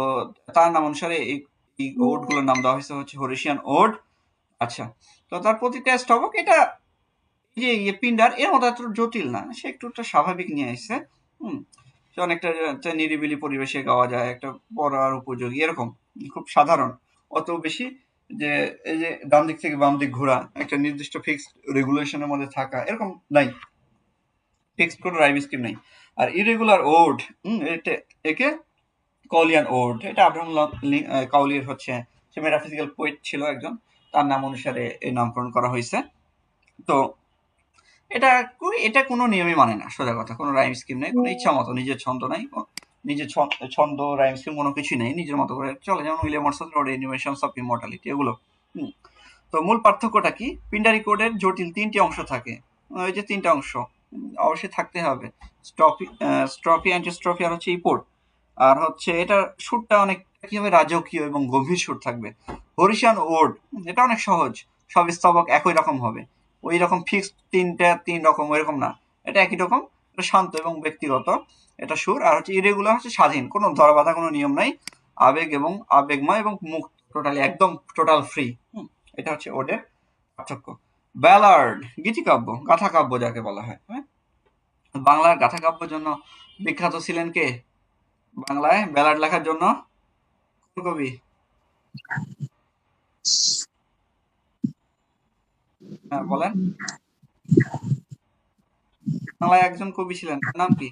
তার নাম অনুসারে এই ওড গুলোর নাম দেওয়া হয়েছে হচ্ছে হরিশিয়ান ওড। আচ্ছা, তো তার প্রতি টেস্ট হবে এটা, যে পিন্ডার এর মতো এত জটিল না, সে একটু স্বাভাবিক নিয়ে আসছে। সে অনেকটা একটা নিরিবিলি পরিবেশে গাওয়া যায়, একটা পড়ার উপযোগী, এরকম খুব সাধারণ। অত বেশি যে এই যে ডান দিক থেকে বাম দিক ঘোরা, একটা নির্দিষ্ট ফিক্সড রেগুলেশনের মধ্যে থাকা, এরকম নাই, ফিক্সড কোনো রাইম স্কিম নেই। আর ইরেগুলার ওড, এটা একে কলিয়ান ওড, এটা আব্রাহাম কাউলির হচ্ছে, সে মেটাফিজিক্যাল পোয়েট ছিল একজন, তার নাম অনুসারে এই নামকরণ করা হয়েছে। তো এটা এটা কোনো নিয়মই মানে না, সোজা কথা। কোনো রাইম স্কিম নেই, কোনো ইচ্ছা মতো নিজের ছন্দ নাই, নিজের ছন্দ রাইম স্কিম কোনো কিছুই নেই, নিজের মতো করে চলে, যেমন উইলিয়াম ওয়ার্ডসওয়ার্থ এনিমেশনস অফ ইমর্টালিটি, এগুলো। তো মূল পার্থক্যটা কি? পিন্ডারি কোডের জটিল তিনটি অংশ থাকে, ওই যে তিনটা অংশ অবশ্যই থাকতে হবে, স্ট্রফি, অ্যান্টিস্ট্রফি আর হচ্ছে ইপোর্ট। আর হচ্ছে এটার সুরটা অনেক কি হবে, রাজকীয় এবং গভীর সুর থাকবে। হরিশিয়ান ওড, এটা অনেক সহজ, সব স্তবক একই রকম হবে, ওই রকম ফিক্সড তিন রকম ওইরকম না, এটা একই রকম, এটা শান্ত এবং ব্যক্তিগত এটা সুর। আর হচ্ছে ইরেগুলার হচ্ছে স্বাধীন, কোনো ধরাবাঁধা কোনো নিয়ম নাই, আবেগময় এবং মুক্ত, টোটালি একদম টোটাল ফ্রি। এটা হচ্ছে ওডের পার্থক্য। ব্যালার্ড, গীতিকাব্য, গাথাকাব্য যাকে বলা হয়। হ্যাঁ, বাংলার গাথাকাব্যের জন্য বিখ্যাত ছিলেন কে? বাংলায় ব্যালার্ড লেখার জন্য কোন কবি? হ্যাঁ, বলেন। বাংলায় একজন কবি ছিলেন, তার নাম কি?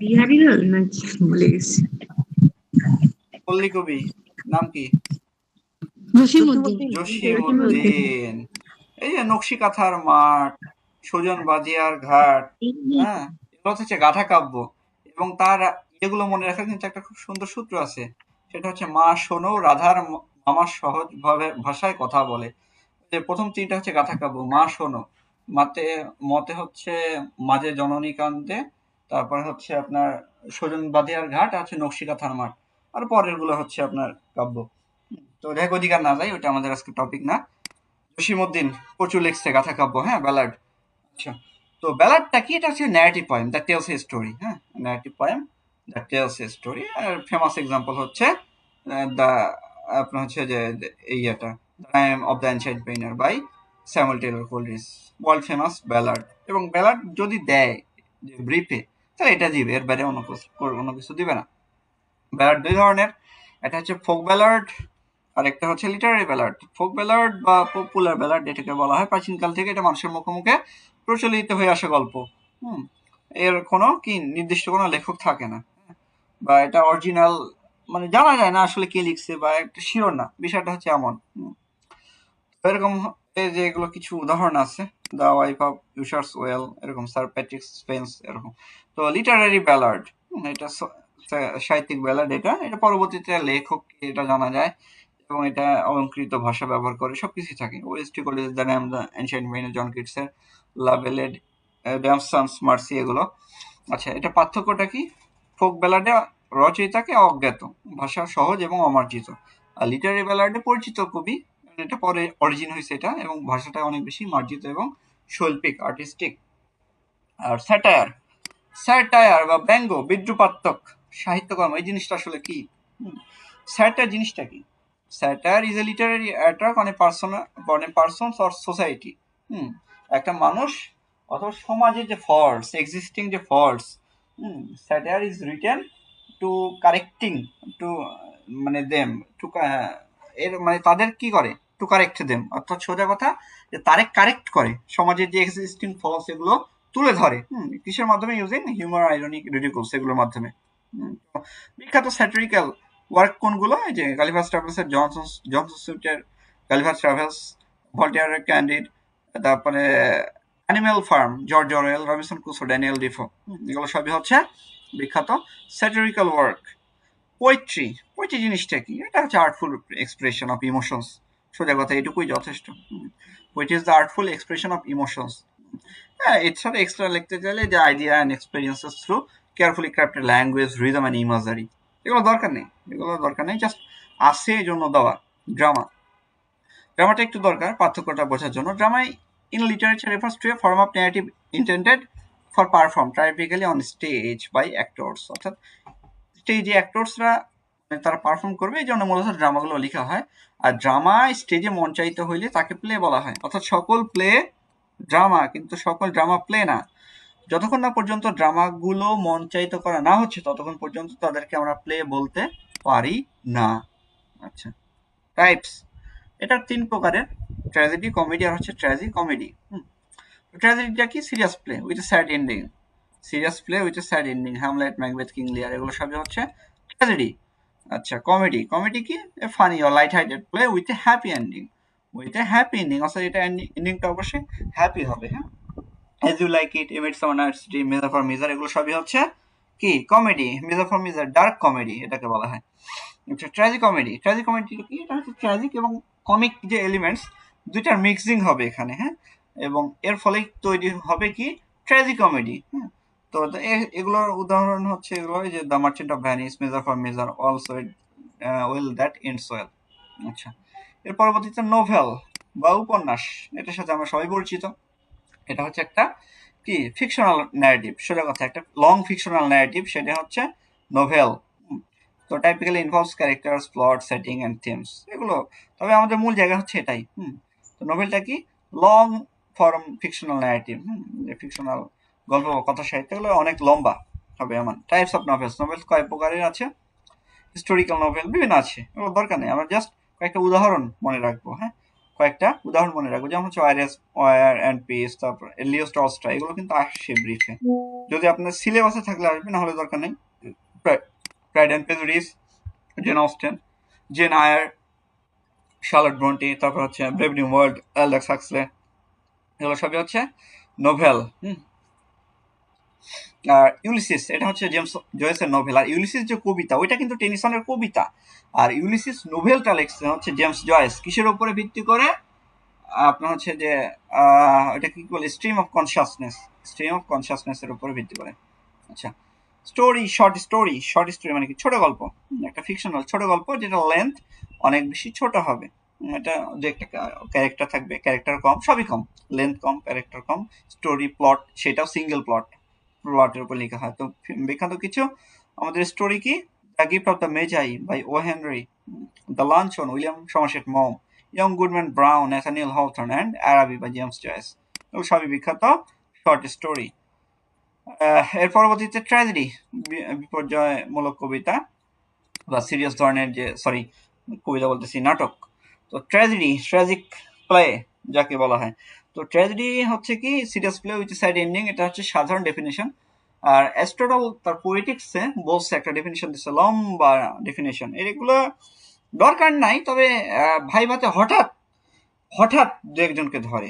বিহারীলাল নাকি, ভুলে গেছি। পল্লী কবি, নাম কি? জসীমউদ্দীন। এই যে নকশি কাঁথার মাঠ, সুজন বাজিয়ার ঘাট, হ্যাঁ, এগুলো হচ্ছে গাথা কাব্য। এবং তার এগুলো মনে রাখার কিন্তু একটা খুব সুন্দর সূত্র আছে, সেটা হচ্ছে মা শোনো রাধার আমার সহজ ভাষায় কথা বলে। যে প্রথম তিনটা হচ্ছে গাথা কাব্য। মা শোনো, মতে হচ্ছে মাঝে জননী কান্দে, তারপরে হচ্ছে আপনার সুজন বাদিয়ার ঘাট, আর হচ্ছে নকশি কাঁথার মাঠ। আর পরের গুলো হচ্ছে আপনার কাব্য। তো রেখ অধিকার না যায়, ওটা আমাদের আজকে টপিক না। জসিমউদ্দিন প্রচুর লিখছে গাথা কাব্য, হ্যাঁ, ব্যালাড। আচ্ছা, তো ব্যালাডটা কি? এটা হচ্ছে narrative poem that tells a story, হ্যাঁ, narrative poem that tells a story. আর ফেমাস এক্সাম্পল হচ্ছে দ্য আপনার হচ্ছে যে এই এটা rime of the ancient mariner by Samuel Taylor Coleridge, world famous ballad. এবং ব্যালাড যদি দেয় যে ব্রিফে, তাহলে এটা দিবে, এর বাইরে অন্য কিছু দিবে না। ব্যালাড দুই ধরনের, একটা হচ্ছে ফোক ব্যালাড আর একটা হচ্ছে লিটারারি ব্যালাড। ফোক ব্যালাড বা পপুলার ব্যালাড এটাকে বলা হয় প্রাচীনকাল থেকে, এটা মানুষের মুখে মুখে প্রচলিত হয়ে আসা গল্প। এর কোনো কি নির্দিষ্ট কোনো লেখক থাকে না, বা এটা অরিজিনাল মানে জানা যায় না আসলে কে লিখছে, বা একটা শিওর না, বিষয়টা হচ্ছে এমন। এরকম এই যে এগুলো কিছু উদাহরণ আছে, দ্য ওয়াইফ অফ ইউশার্স ওয়েল, এরকম স্যার প্যাট্রিক স্পেন্স, এরকম। তো লিটারারি ব্যালাড, এটা সাহিত্যিক ব্যালাড, এটা এটা পরবর্তীতে লেখক এটা জানা যায়, এবং এটা অলঙ্কৃত ভাষা ব্যবহার করে, সবকিছুই থাকে। ওয়েস্টি কলেজ, দ্য নাম, দ্য এনশিয়েন্ট মেইন, জন কিটসের লাবেলেড, ড্যামসন্স মার্সি, এগুলো। আচ্ছা, এটা পার্থক্যটা কি? ফোক ব্যালাডে রচয়িতাকে অজ্ঞাত, ভাষা সহজ এবং অমার্জিত। আর লিটারারি ব্যালাডে পরিচিত কবি, এটা পরে অরিজিন হয়েছে এটা, এবং ভাষাটা অনেক বেশি মার্জিত এবং শৈল্পিক, আর্টিস্টিক। আর স্যাটায়ার, স্যাটায়ার বা ব্যঙ্গ, বিদ্রুপাত্মক সাহিত্যকর্ম, এই জিনিসটা আসলে কি? স্যাটায়ার জিনিসটা কি? Satire is a literary attack on a person or society. একটা মানুষ অথবা সমাজে যে ফল্টস, এক্সিস্টিং যে faults, satire is written to correcting, to মানে দেম, টু এর মানে তাদের কি করে, টু কারেক্ট দেম, অর্থাৎ সোজা কথা যে তারে কারেক্ট করে, সমাজের যে এক্সিস্টিং ফলস এগুলো তুলে ধরে। কিসের মাধ্যমে? ইউজিং হিউমার, আইরনিক, রিডিকুলস, এগুলোর মাধ্যমে। বিখ্যাত স্যাটারিক্যাল ওয়ার্ক কোনগুলো? এই যে গালিভার ট্রাভেলসের জনসন সুইটের গালিভার ট্রাভেলস, ভলটেয়ারের ক্যান্ডিড, তারপরে animal farm, George Orwell, Robinson Crusoe, Daniel Defoe, এগুলো সবই হচ্ছে বিখ্যাত স্যাটারিক্যাল ওয়ার্ক। পোয়েট্রি, পোয়েট্রি জিনিসটা কি? এটা হচ্ছে আর্টফুল এক্সপ্রেশন অফ ইমোশনস, সোজা কথা এটুকুই যথেষ্ট। Poetry is the artful expression of emotions. হ্যাঁ, এছাড়া এক্সট্রা লিখতে চাইলে যে idea and experiences through carefully crafted language, rhythm and imagery, এগুলো দরকার নেই, এগুলো দরকার নেই, জাস্ট আছে এই জন্য দেওয়া। ড্রামা, ড্রামাটা একটু দরকার পার্থক্যটা বোঝার জন্য। Drama in literature refers to a form of narrative intended for perform typically on stage by actors, অর্থাৎ স্টেজে অ্যাক্টরসরা তারা পারফর্ম করবে, এই জন্য মূলত ড্রামাগুলো লেখা হয়। আর ড্রামা স্টেজে মঞ্চায়িত হইলে তাকে প্লে বলা হয়, অর্থাৎ সকল প্লে ড্রামা, কিন্তু সকল ড্রামা প্লে না। যতক্ষণ না পর্যন্ত ড্রামাগুলো মঞ্চায়িত করা না হচ্ছে, ততক্ষণ পর্যন্ত তাদেরকে আমরা প্লে বলতে পারি না। আচ্ছা, টাইপস, এটা 3 প্রকারের, ট্র্যাজেডি, কমেডি আর হচ্ছে ট্র্যাজি কমেডি। ট্র্যাজেডিটা কি? Serious play with a sad ending, serious play with a sad ending, Hamlet, Macbeth, King Lear, এগুলো সবই হচ্ছে ট্র্যাজেডি। আচ্ছা, কমেডি, কমেডি কি? A funny or light hearted play with a happy ending, with a happy ending, অর্থাৎ এটা এন্ডিংটা অবশ্যই happy হবে। হ্যাঁ, as you like it, a midsummer night's dream, measure for measure, এগুলো সবই হচ্ছে কি? Comedy. Measure for measure dark comedy এটাকে বলা হয়। আচ্ছা, ট্র্যাজি কমেডি, ট্র্যাজি কমেডি কি? এটা হচ্ছে ট্র্যাজিক এবং কমিক যে এলিমেন্টস, দুইটার মিক্সিং হবে এখানে, হ্যাঁ, এবং এর ফলে তৈরি হবে কি? Tragi comedy. হ্যাঁ, তো এগুলোর উদাহরণ হচ্ছে এগুলো, যে the merchant of Venice, measure for measure, also well that ends well. আচ্ছা, এর পরবর্তীতে নোভেল বা উপন্যাস, এটার সাথে আমরা সবাই পরিচিত। এটা হচ্ছে একটা কি? ফিকশনাল ন্যারেটিভ, সোজা কথা একটা লং ফিকশনাল ন্যারেটিভ, সেটা হচ্ছে নোভেল। তো typically involves characters, plot, setting and themes, এগুলো। তবে আমাদের মূল জায়গা হচ্ছে এটাই। তো নোভেলটা কি? লং ফর্ম ফিকশনাল ন্যারেটিভ, যে ফিকশনাল গল্প বা কথা সাহিত্য, এগুলো অনেক লম্বা হবে এমন। টাইপস অফ নভেলস, নভেলস কয় প্রকারের আছে? হিস্টোরিক্যাল নভেল বিভিন্ন আছে, এগুলো দরকার নেই, আমরা জাস্ট কয়েকটা উদাহরণ মনে রাখবো। হ্যাঁ, কয়েকটা উদাহরণ মনে রাখবো, যেমন হচ্ছে ওয়ার অ্যান্ড পিস, তারপর লিও টলস্টয়, এগুলো কিন্তু আসছে ব্রিফে, যদি আপনার সিলেবাসে থাকলে আসবে, না হলে দরকার নেই। Pride and Prejudice, Jane Austen, Jane Eyre, Charlotte Bronte, তারপর হচ্ছে Brave New World, Aldous Huxley, এগুলো সবই হচ্ছে নোভেল। আর ইউলিসিস, এটা হচ্ছে জেমস জয়েসের নোভেল। আর ইউলিসিস যে কবিতা, ওইটা কিন্তু টেনিসনের কবিতা। আর ইউলিসিস নোভেলটা লিখছে হচ্ছে জেমস জয়েস, কিসের উপরে ভিত্তি করে? আপনার হচ্ছে যে এটা কি বলে, stream of consciousness, stream of consciousness এর উপরে ভিত্তি করে। আচ্ছা, স্টোরি, শর্ট স্টোরি মানে কি ছোট গল্প, একটা ফিকশনাল ছোট গল্প যেটা লেন্থ অনেক বেশি ছোট হবে। এটা যে একটা ক্যারেক্টার থাকবে, ক্যারেক্টার কম, সবই কম, লেন্থ কম, ক্যারেক্টার কম, স্টোরি প্লট সেটাও সিঙ্গেল প্লটের উপর লেখা হয়। তো বিখ্যাত কিছু আমাদের স্টোরি কি, the gift of the magi by O Henry, the luncheon William Somerset Maugham, young goodman brown Nathaniel হawthorne and Araby by James Joyce, এগুলো সবই বিখ্যাত শর্ট স্টোরি। এর পরবর্তীতে ট্র্যাজেডি, বিপর্যয়মূলক কবিতা বা সিরিয়াস ধরনের যে কবিতা বলতেছি, নাটক। তো ট্র্যাজিক প্লে যাকে বলা হয়। তো ট্র্যাজেডি হচ্ছে কি serious play with sad ending, এটা হচ্ছে সাধারণ ডেফিনেশন। আর অ্যারিস্টটল তার পোয়েটিক্সে বলছে একটা ডেফিনেশন দিচ্ছে, লম্বা ডেফিনেশন, এগুলো দরকার নাই, তবে ভাইভাতে হঠাৎ হঠাৎ দু একজনকে ধরে,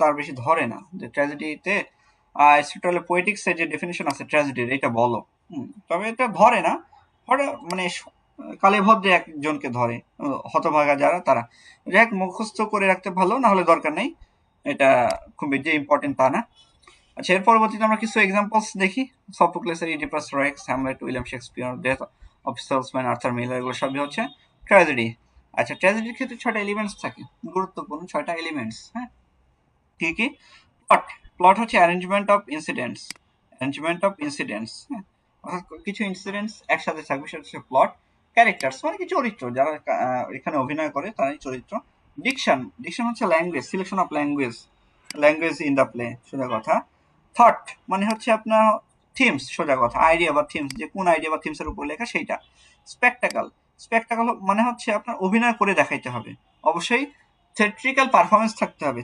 তার বেশি ধরে না। যে ট্র্যাজেডিতে অ্যারিস্টটলের পোয়েটিক্সে যে ডেফিনেশন আছে ট্র্যাজেডির, এটা বলো, তবে এটা ধরে না, হঠাৎ মানে কালে ভদ্রে একজনকে ধরে, হতভাগা যারা তারা। যাই হোক, মুখস্থ করে রাখতে ভালো, না হলে দরকার নেই, এটা খুবই যে ইম্পর্টেন্ট তা না। আচ্ছা, এর পরবর্তীতে আমরা কিছু এক্সাম্পলস দেখি। সফোক্লেসের Oedipus Rex, Hamlet, William Shakespeare, death of salesman, Arthur Miller, এগুলো সবই হচ্ছে ট্র্যাজেডি। আচ্ছা, ট্র্যাজেডির ক্ষেত্রে 6টা এলিমেন্টস থাকে, গুরুত্বপূর্ণ 6টা এলিমেন্টস। হ্যাঁ, কি কি? প্লট হচ্ছে অ্যারেঞ্জমেন্ট অফ ইনসিডেন্টস। হ্যাঁ, অর্থাৎ কিছু ইনসিডেন্টস একসাথে থাকবে, সেটা হচ্ছে প্লট। ক্যারেক্টার্স মানে কি চরিত্র, যারা এখানে অভিনয় করে তারাই চরিত্র। ডিকশন হচ্ছে language, selection of language in the play, সোজা কথা। থট মানে হচ্ছে আপনার থিমস, সোজা কথা, আইডিয়া বা থিমস, যে কোন আইডিয়া বা থিমসের উপর লেখা সেইটা। স্পেকটাকল মানে হচ্ছে আপনার অভিনয় করে দেখাইতে হবে, অবশ্যই থিয়েট্রিক্যাল পারফরমেন্স থাকতে হবে,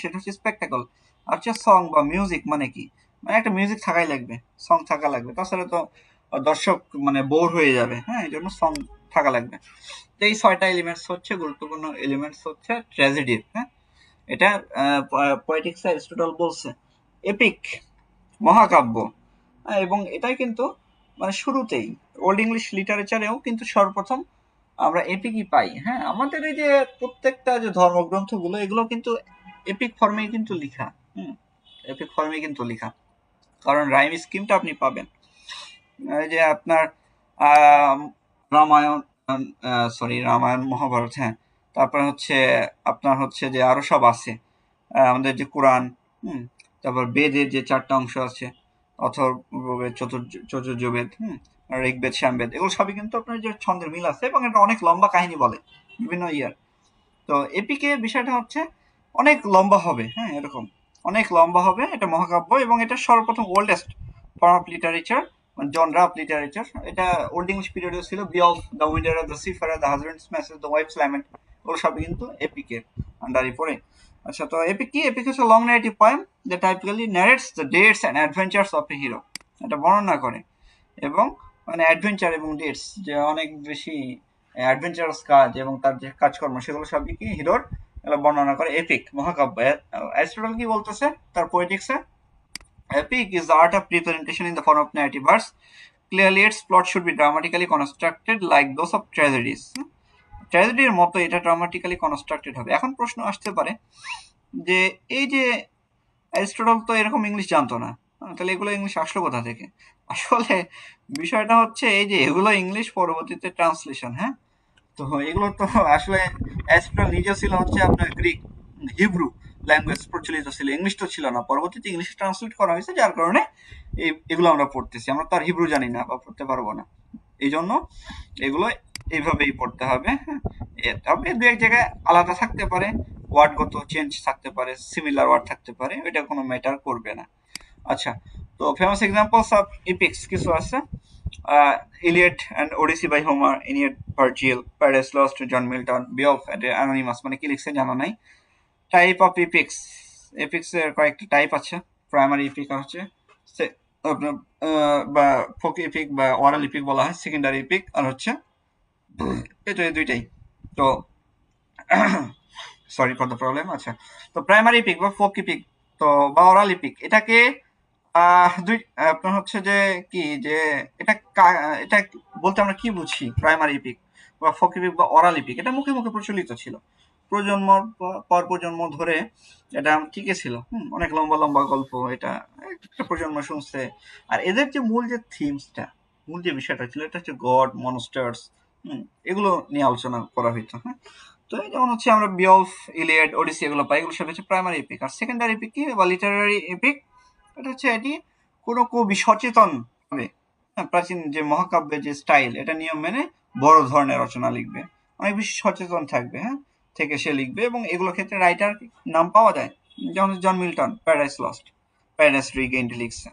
সেটা হচ্ছে স্পেকটাকল। আর হচ্ছে সং বা মিউজিক মানে কি, মানে একটা মিউজিক থাকাই লাগবে, সং থাকা লাগবে, তাছাড়া তো দর্শক মানে বোর হয়ে যাবে। হ্যাঁ, এই জন্য সং থাকা লাগবে। তো এই 6টা এলিমেন্টস হচ্ছে গুরুত্বপূর্ণ এলিমেন্টস হচ্ছে ট্র্যাজেডির। হ্যাঁ, এটা পোয়েটিক্স অ্যারিস্টটল বলছে এপিক, মহাকাব্য। এবং এটাই কিন্তু মানে শুরুতেই ওল্ড ইংলিশ লিটারেচারেও কিন্তু সর্বপ্রথম আমরা এপিকই পাই। হ্যাঁ, আমাদের এই যে প্রত্যেকটা যে ধর্মগ্রন্থগুলো, এগুলো কিন্তু এপিক ফর্মেই কিন্তু লিখা। এপিক ফর্মেই কিন্তু লিখা, কারণ রাইম স্কিমটা আপনি পাবেন। এই যে আপনার রামায়ণ, রামায়ণ, মহাভারত, হ্যাঁ, তারপরে হচ্ছে আপনার হচ্ছে যে আরো সব আছে, আমাদের যে কোরআন, তারপর বেদের যে 4টা অংশ আছে, অথর্ববেদ, চতুর্যবেদ, ঋগ্বেদ, সামবেদ, এগুলো সবই কিন্তু আপনার যে ছন্দের মিল আছে, এবং এটা অনেক লম্বা কাহিনী বলে বিভিন্ন ইয়ার। তো এপিকে বিষয়টা হচ্ছে অনেক লম্বা হবে। হ্যাঁ, এরকম অনেক লম্বা হবে, এটা মহাকাব্য, এবং এটা সর্বপ্রথম oldest form of literature, genre of literature. এটা ওল্ড ইংলিশ পিরিয়ডে ছিল। বিয়লফ, the winder, the সিফারার, the husbands message, the wife's lament, ওগুলো সবই কিন্তু এপিকের আন্ডারই পড়ে। আচ্ছা, তো এপিক কি? এপিক হচ্ছে long narrative poem that typically narrates the deeds and adventures of a hero. এটা বর্ণনা করে, এবং মানে অ্যাডভেঞ্চার এবং ডেটস, যে অনেক বেশি অ্যাডভেঞ্চারাস কাজ এবং তার যে কাজকর্ম, সেগুলো সবই কি হিরোর, এগুলো বর্ণনা করে এপিক, মহাকাব্য। অ্যারিস্টটল কি বলতেছে তার পোয়েটিক্সে? Epic is the art of representation in the form of narrative verse. Clearly, its plot should be dramatically constructed like those of tragedies. ট্র্যাজেডির মতো এটা ড্রামাটিক্যালি কনস্ট্রাক্টেড হবে। এখন প্রশ্ন আসতে পারে যে এই যে অ্যারিস্টটল তো এরকম ইংলিশ জানতো না, তাহলে এগুলো ইংলিশ আসলো কোথা থেকে? আসলে বিষয়টা হচ্ছে এই যে এগুলো ইংলিশ পরবর্তীতে ট্রান্সলেশন। হ্যাঁ, তো এগুলো তো আসলে অ্যারিস্টটল নিজে ছিল হচ্ছে আপনার গ্রিক, হিব্রু ল্যাঙ্গুয়েজ প্রচলিত ছিল, ইংলিশ তো ছিল না, পরবর্তীতে ইংলিশে ট্রান্সলেট করা হয়েছে, যার কারণে এগুলো আমরা পড়তেছি। আমরা তো আর হিব্রু জানি না বা পড়তে পারবো না, এই জন্য এগুলো এইভাবেই পড়তে হবে। তবে দু এক জায়গায় আলাদা থাকতে পারে, ওয়ার্ডগত চেঞ্জ থাকতে পারে, সিমিলার ওয়ার্ড থাকতে পারে, এটা কোনো ম্যাটার করবে না। আচ্ছা, তো ফেমাস এক্সাম্পলস অফ ইপিক্স কিছু আছে। Iliad and Odyssey by Homer, Aeneid Virgil, paradise lost John Milton, Beowulf and anonymous, মানে কি লিখছে জানা নাই। টাইপ অফ ইপিক্স, এপিক্স এর কয়েকটা টাইপ আছে। প্রাইমারি ইপিক হচ্ছে আপনার বা ফোক ইপিক বা ওরাল ইপিক বলা হয়, সেকেন্ডারি ইপিক আর হচ্ছে এটা, এই দুইটাই। তো সরি ফর দ্য প্রবলেম। আচ্ছা, তো প্রাইমারি ইপিক বা ফোক ইপিক তো বা ওরাল ইপিক, এটাকে দুই আপনার হচ্ছে যে কি, যে এটা এটা বলতে আমরা কি বুঝি? প্রাইমারি ইপিক বা ফোক ইপিক বা ওরাল ইপিক, এটা মুখে মুখে প্রচলিত ছিল। পর প্রজন্ম ধরে এটা টিকে ছিল। অনেক লম্বা লম্বা গল্প, এটা একটা প্রজন্ম শুনছে। আর এদের যে মূল যে থিমসটা, মূল যে বিষয়টা ছিল, এটা হচ্ছে গড, মনস্টার্স, এগুলো নিয়ে আলোচনা করা হইতো। হ্যাঁ, তো যেমন হচ্ছে আমরা বিওলফ, ইলিয়াড, ওডিসি এগুলো পাই, এগুলো সব হচ্ছে প্রাইমারি এপিক। আর সেকেন্ডারি এপিক কি বা লিটারারি এপিক, এটা হচ্ছে এটি কোনো কবি সচেতন হবে, প্রাচীন যে মহাকাব্যের যে স্টাইল, এটা নিয়ম মেনে বড় ধরনের রচনা লিখবে, অনেক বেশি সচেতন থাকবে, থেকে সে লিখবে। এবং এগুলো ক্ষেত্রে রাইটার নাম পাওয়া যায়, যেমন John Milton paradise lost, paradise regained লিখছে,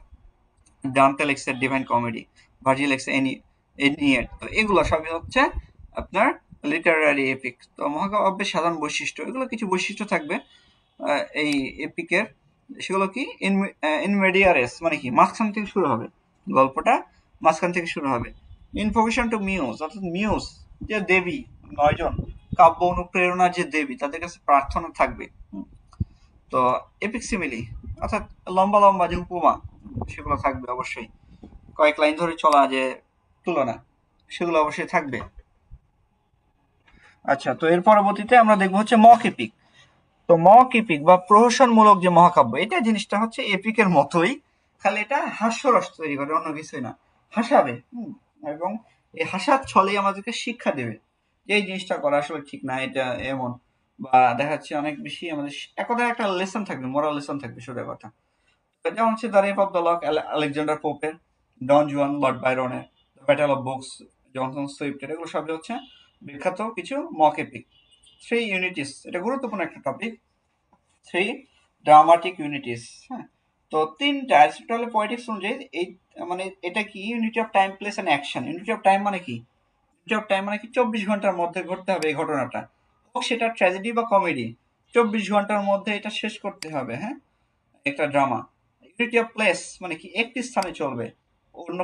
ডান্তে লিখছে ডিভাইন কমেডি, ভার্জিল লিখছে এনিয়েড। তো এগুলো সবই হচ্ছে আপনার লিটারারি এপিক। তো মহাকাব্যের সাধারণ বৈশিষ্ট্য, এগুলো কিছু বৈশিষ্ট্য থাকবে এই এপিকের। সেগুলো কি, ইনমেডিয়ারেস মানে কি, মাঝখান থেকে শুরু হবে গল্পটা, মাঝখান থেকে শুরু হবে। ইনফরমেশন টু মিউজ, অর্থাৎ মিউজ যে দেবী, 9জন কাব্য অনুপ্রেরণার যে দেবী, তাদের কাছে প্রার্থনা থাকবে। তো এপিক সিমিলি, অর্থাৎ লম্বা লম্বা যে উপমা, সেগুলো থাকবে অবশ্যই। কয়েক লাইন ধরে চলা যে তুলনা, সেগুলো অবশ্যই থাকবে। আচ্ছা, তো এর পরবর্তীতে আমরা দেখবো হচ্ছে মক এপিক। তো মক এপিক বা প্রহসনমূলক যে মহাকাব্য, এটা জিনিসটা হচ্ছে এপিকের মতোই, খালি এটা হাস্যরস তৈরি করে, অন্য কিছুই না, হাসাবে। এবং এই হাসার ছলেই আমাদেরকে শিক্ষা দেবে যে এই জিনিসটা করা আসলে ঠিক না, এটা এমন। বা দেখা যাচ্ছে অনেক বেশি আমাদের একদার একটা লেসন থাকবে, মোরাল লেসন থাকবে, সোজা কথা। যেমন হচ্ছে the rape of the lock, Alexander পোপের, ডন জুয়ান, লর্ড বাইরনের, the battle of books, Jonathan সুইফটের, এগুলো সবই হচ্ছে বিখ্যাত কিছু মক এপিক। 3 ইউনিটিস, এটা গুরুত্বপূর্ণ একটা টপিক। 3 dramatic unities. হ্যাঁ, তো 3টা অ্যারিস্টটলের পয়েটিক্স অনুযায়ী এই মানে এটা কি, unity of time, place and action. Unity of time মানে কি, ইউনিটি অফ টাইম মানে কি 24 ঘন্টার মধ্যে ঘটতে হবে এই ঘটনাটা, হোক সেটা ট্র্যাজেডি বা কমেডি, 24 ঘন্টার মধ্যে এটা শেষ করতে হবে। হ্যাঁ, একটা ড্রামা। ইউনিটি অফ প্লেস মানে কি, একটি স্থানে চলবে, অন্য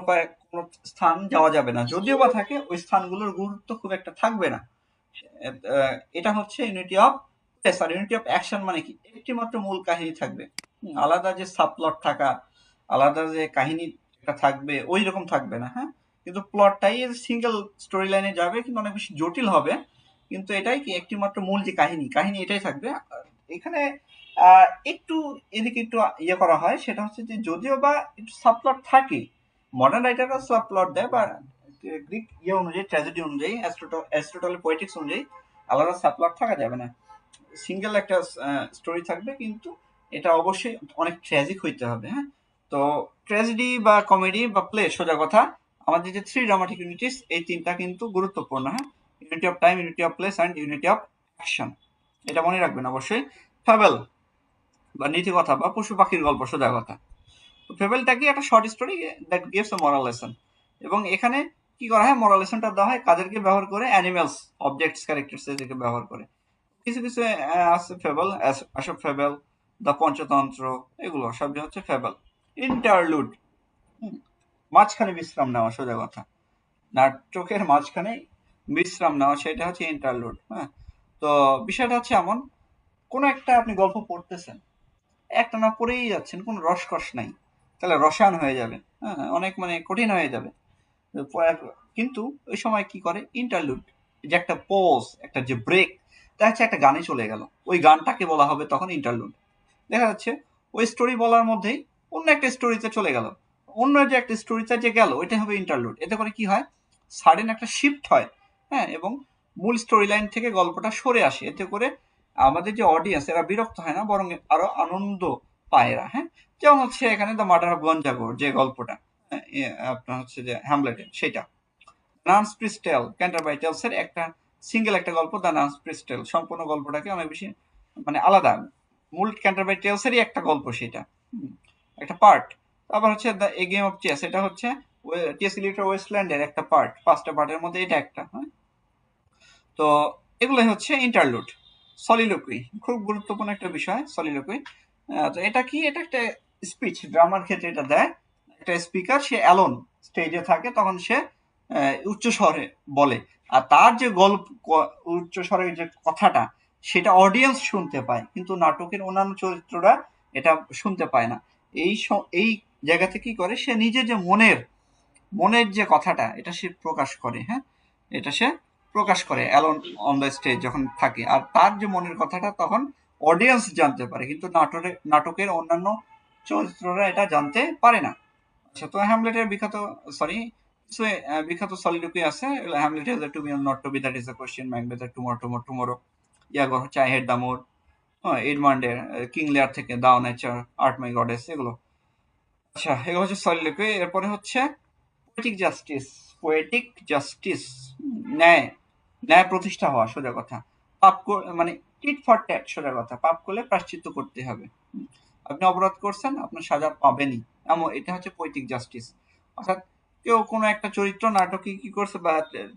কোনো স্থান যাওয়া যাবে না, যদিও বা থাকে ওই স্থানগুলোর গুরুত্ব খুব একটা থাকবে না। এটা হচ্ছে ইউনিটি অফ প্লেস। আর ইউনিটি অফ অ্যাকশন মানে কি, একটি মাত্র মূল কাহিনী থাকবে, আলাদা যে সাবপ্লট থাকা, আলাদা যে কাহিনী এটা থাকবে, ওই রকম থাকবে না। হ্যাঁ, কিন্তু প্লটটাই সিঙ্গেল স্টোরি লাইনে যাবে, কিন্তু অনেক বেশি জটিল হবে, কিন্তু এটাই কি, একটি মাত্র মূল যে কাহিনী এটাই থাকবে। এখানে একটু এদিকে একটু ইয়ে করা হয়, সেটা হচ্ছে যে যদিও বা একটু সাবপ্লট থাকে, মডার্ন রাইটাররা সাবপ্লট দেয়, বা গ্রিক ইয়ে অনুযায়ী, ট্র্যাজেডি অনুযায়ী, অ্যারিস্টটলের পয়েটিক্স অনুযায়ী আলাদা সাবপ্লট থাকা যাবে না, সিঙ্গেল একটা স্টোরি থাকবে, কিন্তু এটা অবশ্যই অনেক ট্র্যাজিক হইতে হবে। হ্যাঁ, তো ট্র্যাজেডি বা কমেডি বা প্লে, সোজা কথা, আমাদের যে 3 ড্রামাটিক ইউনিটিস, এই 3টা কিন্তু গুরুত্বপূর্ণ। হ্যাঁ, unity of time, unity of place and unity of action, এটা মনে রাখবেন অবশ্যই। ফ্যাবেল বা নীতি কথা বা পশু পাখির গল্প, সোজা কথা। তো ফেবেলটা কি, একটা short story that gives a moral lesson. এবং এখানে কি করা হয়, মোরাল লেসনটা দেওয়া হয় কাদেরকে ব্যবহার করে, অ্যানিমেলস, অবজেক্টস, ক্যারেক্টার্স, এদেরকে ব্যবহার করে। কিছু কিছু আছে ফেবল, আসব ফেবল, দ্য পঞ্চতন্ত্র, এগুলো সবই হচ্ছে ফেবল। ইন্টারলুড, মাঝখানে বিশ্রাম নেওয়া, সোজা কথা, নাটকের মাঝখানে বিশ্রাম নেওয়া, সেটা হচ্ছে ইন্টারলুড। হ্যাঁ, তো বিষয়টা হচ্ছে এমন, কোনো একটা আপনি গল্প পড়তেছেন, একটা না পড়েই যাচ্ছেন, কোনো রসকস নাই, তাহলে রসায়ন হয়ে যাবে, হ্যাঁ, অনেক মানে কঠিন হয়ে যাবে। কিন্তু ওই সময় কি করে, ইন্টারলুড, যে একটা পজ, একটা যে ব্রেক, দেখা যাচ্ছে একটা গানে চলে গেল, ওই গানটাকে বলা হবে তখন ইন্টারলুড। দেখা যাচ্ছে ওই স্টোরি বলার মধ্যেই অন্য একটা স্টোরিতে চলে গেল, অন্য যে একটা স্টোরিতে যে গেল, ওইটা হবে ইন্টারলুড। এতে করে কি হয়, সাডেন একটা শিফট হয়। হ্যাঁ, এবং মূল স্টোরি লাইন থেকে গল্পটা সরে আসে, এতে করে আমাদের যে অডিয়েন্স, এরা বিরক্ত হয় না, বরং আরো আনন্দ পায় এরা। হ্যাঁ, যেমন হচ্ছে এখানে দ্য মার্ডার অফ গঞ্জাগর যে গল্পটা, আপনার হচ্ছে যে হ্যামলেটের, সেটা নান্স প্রিস্টেল, ক্যান্টারবারি টেলস এর একটা সিঙ্গেল একটা গল্প, দ্য নান্স প্রিস্টেল, সম্পূর্ণ গল্পটাকে অনেক বেশি মানে আলাদা, মূল ক্যান্টারবারি টেলস এরই একটা গল্প, সেটা একটা পার্ট। আবার হচ্ছে the a game of chess, এটা হচ্ছে টিএস ইলিয়টের ওয়েস্টল্যান্ডের একটা পার্ট, 5টা পার্টের মধ্যে এটা একটা। হ্যাঁ, তো এগুলোই হচ্ছে ইন্টারলুড। সলিলোকুই, খুব গুরুত্বপূর্ণ একটা বিষয় সলিলোকুই। তো এটা কি, এটা একটা স্পিচ, ড্রামার ক্ষেত্রে এটা দেয়, একটা স্পিকার সে অ্যালোন স্টেজে থাকে, তখন সে উচ্চ স্বরে বলে, আর তার যে গল্প, উচ্চ স্বরে যে কথাটা, সেটা অডিয়েন্স শুনতে পায়, কিন্তু নাটকের অন্যান্য চরিত্ররা এটা শুনতে পায় না। এই জায়গাতে কি করে, সে নিজে যে মনের যে কথাটা, এটা সে প্রকাশ করে। হ্যাঁ, এটা সে প্রকাশ করে অ্যালোন অন দ্য স্টেজ যখন থাকে, আর তার যে মনের কথাটা তখন অডিয়েন্স জানতে পারে, কিন্তু নাটকের অন্যান্য চরিত্ররা এটা জানতে পারে না। আচ্ছা, তো হ্যামলেটের বিখ্যাত সলিলোকুই আছে। Hamlet is to be or not to be, that is the question, Macbeth tomorrow, ইয়াগোর হচ্ছে আই হেট দ্য মোর, এডমান্ডের কিং লিয়ার থেকে দাও নেচার, আর্ট মাই গডেস, এগুলো। আচ্ছা, এগুলো হচ্ছে সলিলোকুই। এরপরে হচ্ছে পোয়েটিক জাস্টিস। পোয়েটিক জাস্টিস, ন্যায় ন্যায় প্রতিষ্ঠা হওয়া, সোজা কথা। মানে টিট ফর ট্যাট, সোজা কথা। পাপ করলে প্রায়শ্চিত্ত করতে হবে। আপনি অপরাধ করছেন, আপনার সাজা পাবেনই, এমন, এটা হচ্ছে পোয়েটিক জাস্টিস। অর্থাৎ কেউ কোনো একটা চরিত্র নাটকে কি করছে, বা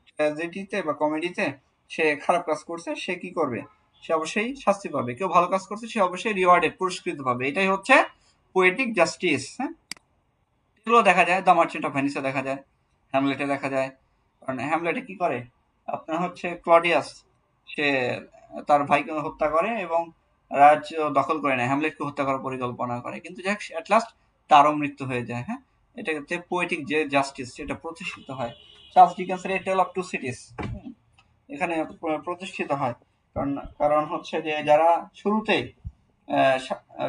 ট্র্যাজেডিতে বা কমেডিতে সে খারাপ কাজ করছে, সে কি করবে? সে অবশ্যই শাস্তি পাবে। কেউ ভালো কাজ করছে, সে অবশ্যই রিওয়ার্ডেড, পুরস্কৃত পাবে। এটাই হচ্ছে পোয়েটিক জাস্টিস। হ্যাঁ, এগুলো দেখা যায় দ্য মার্চেন্ট অফ ভেনিসে দেখা যায়, হ্যামলেটে দেখা যায়। কারণ হ্যামলেটে কি করে, আপনার হচ্ছে ক্লডিয়াস, সে তার ভাইকে হত্যা করে এবং রাজ্য দখল করে নেয়, হ্যামলেটকে হত্যা করার পরিকল্পনা করে, কিন্তু যাক অ্যাট লাস্ট তারও মৃত্যু হয়ে যায়। হ্যাঁ, এটাতে পোয়েটিক যে জাস্টিস সেটা প্রতিষ্ঠিত হয়। চার্লস ডিকেন্সের a tale of two cities এখানে প্রতিষ্ঠিত হয়। কারণ কারণ হচ্ছে যে যারা শুরুতেই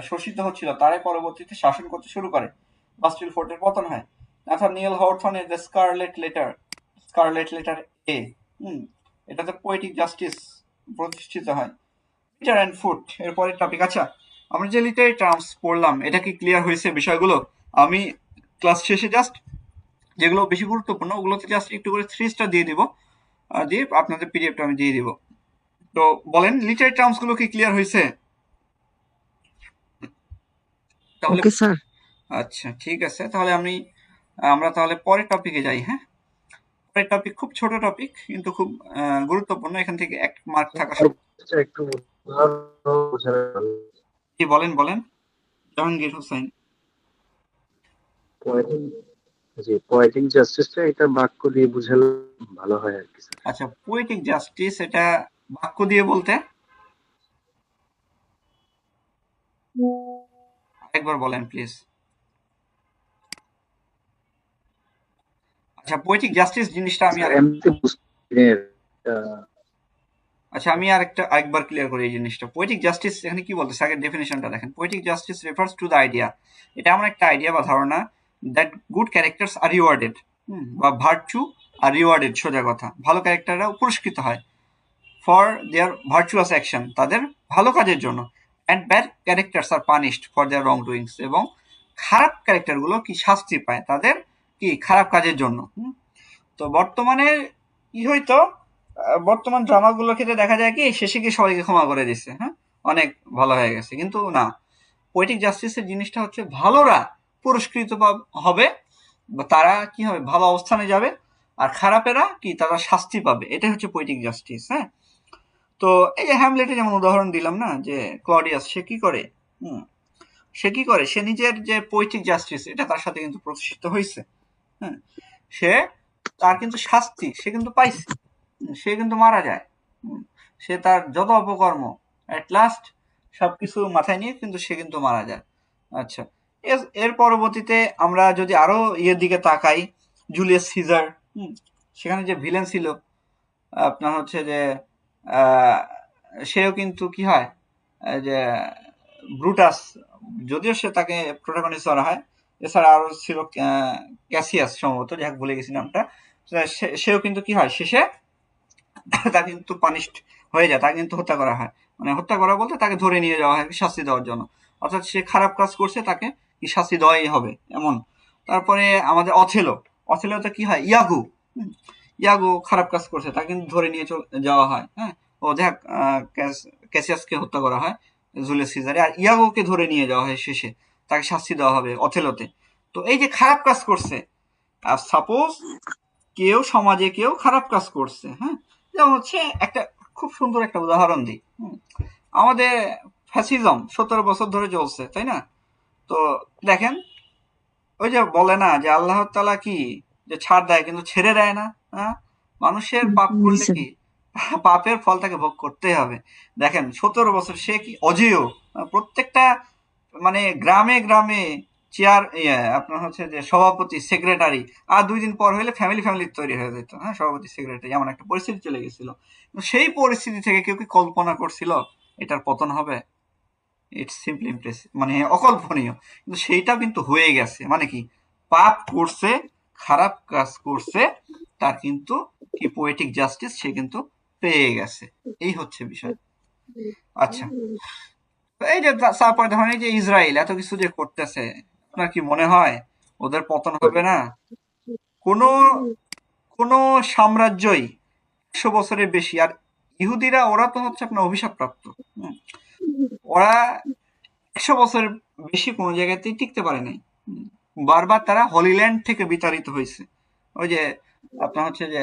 শোষিত হচ্ছিল, তারাই পরবর্তীতে শাসন করতে শুরু করে। বাস্টিল ফোর্টের পতন হয়। নাথানিয়েল হawthorne দ্য স্কারলেট লেটার এ, এটাতে পোয়েটিক জাস্টিস প্রতিষ্ঠিত হয়। লিটার অ্যান্ড ফুড, এর পরের টপিক। আচ্ছা, আমরা যে লিটারি টার্মস পড়লাম, এটা কি ক্লিয়ার হয়েছে বিষয়গুলো? আমি ক্লাস শেষে জাস্ট যেগুলো বেশি গুরুত্বপূর্ণ ওগুলোতে জাস্ট একটু করে 3 স্টার দিয়ে দিব, দিয়ে আপনাদের পিডিএফটা আমি দিয়ে দিব। তো বলেন, লিটারি টার্মস গুলো কি ক্লিয়ার হয়েছে? তাহলে ওকে স্যার। আচ্ছা, ঠিক আছে, তাহলে আমরা তাহলে পরের টপিকে যাই। হ্যাঁ, পরের টপিক খুব ছোট টপিক, কিন্তু খুব গুরুত্বপূর্ণ। এখান থেকে 1 মার্ক থাকা একটু উদাহরণ কি বলেন জাহাঙ্গীর হোসেন। পোয়েটিক জাস্টিসটা এটা বাক্য দিয়ে বুঝালে ভালো হয় আর কি স্যার। আচ্ছা, পোয়েটিক জাস্টিস এটা বাক্য দিয়ে বলতে একবার বলেন প্লিজ। আচ্ছা, পোয়েটিক জাস্টিস জিনিসটা আমি আচ্ছা, আমি আরেকবার ক্লিয়ার করি এই জিনিসটা। পোয়েটিক জাস্টিস এখানে কি বলতেছে, আগে ডেফিনিশনটা দেখেন। Poetic justice refers to the idea, এটা এমন একটা আইডিয়া বা ধারণা, that good characters R rewarded, বা ভার্চু আর রিওয়ার্ডেড, সোজা কথা। ভালো ক্যারেক্টাররা পুরস্কৃত হয় ফর দেয়ার ভার্চুয়াস অ্যাকশন, তাদের ভালো কাজের জন্য। And bad characters are punished for their wrong doings, এবং খারাপ ক্যারেক্টারগুলো কি শাস্তি পায় তাদের কি খারাপ কাজের জন্য। তো বর্তমানে কি হইতো, বর্তমান ড্রামাগুলোর ক্ষেত্রে দেখা যায় কি শেষে গিয়ে সবাইকে ক্ষমা করে দিচ্ছে, হ্যাঁ, অনেক ভালো হয়ে গেছে। কিন্তু না, পোয়েটিক জাস্টিসের জিনিসটা হচ্ছে ভালোরা পুরস্কৃত হবে, বা তারা কি হবে, ভালো অবস্থানে যাবে, আর খারাপেরা কি তারা শাস্তি পাবে। এটাই হচ্ছে পোয়েটিক জাস্টিস। হ্যাঁ, তো এই যে হ্যামলেটে যেমন উদাহরণ দিলাম না, যে ক্লডিয়াস সে কি করে, সে নিজের যে পোয়েটিক জাস্টিস এটা তার সাথে কিন্তু প্রতিষ্ঠিত হয়েছে। হ্যাঁ, তার কিন্তু শাস্তি সে কিন্তু পাইছে, সে কিন্তু মারা যায়। সে তার যত অপকর্ম এট লাস্ট সবকিছু মাথায় নিয়ে কিন্তু সে কিন্তু মারা যায়। আচ্ছা, এর পরবর্তীতে আমরা যদি আরো ইয়ের দিকে তাকাই, জুলিয়াস সিজার, সেখানে যে ভিলেন ছিল আপনার হচ্ছে যে সেও কিন্তু কি হয়, যে ব্রুটাস, যদিও সে তাকে প্রোটাগনিস্ট করা হয়, এছাড়া আরো ছিল ক্যাসিয়াস সম্ভবত, যাক ভুলে গেছি নামটা। সেও কিন্তু কি হয়, শেষে তাকে কিন্তু পানিশড হয়ে যায়, তাকে কিন্তু হত্যা করা হয়। মানে হত্যা করা বলতে তাকে ধরে নিয়ে যাওয়া হয় শাস্তি দেওয়ার জন্য, অর্থাৎ সে খারাপ কাজ করছে, তাকে কি শাস্তি দেওয়াই হবে এমন। তারপরে আমাদের অথেলোতে কি হয়, ইয়াগো খারাপ কাজ করছে, তাকে কিন্তু ধরে নিয়ে যাওয়া হয়। হ্যাঁ, ও দেখ ক্যাসিয়াসকে হত্যা করা হয় জুলিয়াস সিজারে, আর ইয়াগোকে ধরে নিয়ে যাওয়া হয় শেষে, তাকে শাস্তি দেওয়া হবে অথেলোতে। তো এই যে খারাপ কাজ করছে, আর সাপোজ সমাজে কেউ খারাপ কাজ করছে, হ্যাঁ, যেমন হচ্ছে একটা খুব সুন্দর একটা উদাহরণ দিই। আমাদের ফ্যাসিজম 17 বছর ধরে চলছে, তাই না? তো দেখেন, ওই যে বলে না যে আল্লাহ তাআলা কি যে ছাড় দেয় কিন্তু ছেড়ে দেয় না। হ্যাঁ, মানুষের পাপ করলে কি পাপের ফল তাকে ভোগ করতেই হবে। দেখেন 17 বছর সে কি অজেয়, প্রত্যেকটা মানে গ্রামে গ্রামে চেয়ার আপনার হচ্ছে যে সভাপতি সেক্রেটারি, আর 2 দিন পর হইলে ফ্যামিলি তৈরি হয়ে যেত। হ্যাঁ, সভাপতি সেক্রেটারি এমন একটা পরিস্থিতি চলে গেছিল। সেই পরিস্থিতি থেকে কেউ কি কল্পনা করছিল এটার পতন হবে? ইটস সিম্পলি ইমপ্রেসিভ, মানে অকল্পনীয়। কিন্তু সেইটা কিন্তু হয়ে গেছে। মানে কি, পাপ করছে, খারাপ কাজ করছে, তার কিন্তু কি পোয়েটিক জাস্টিস সে কিন্তু পেয়ে গেছে। এই হচ্ছে বিষয়। আচ্ছা, এই যে তারপরে ধরেন এই যে ইসরায়েল এত কিছু যে করতেছে, আপনার কি মনে হয় ওদের পতন হবে না? কোনো কোনো সাম্রাজ্যই 100 বছরের বেশি, আর ইহুদিরা ওরা তো হচ্ছে আপনার অভিশাপপ্রাপ্ত। ওরা 100 বছরের বেশি কোনো জায়গাতেই টিকতে পারে নাই। বারবার তারা হলিল্যান্ড থেকে বিতাড়িত হয়েছে। ওই যে আপনার হচ্ছে যে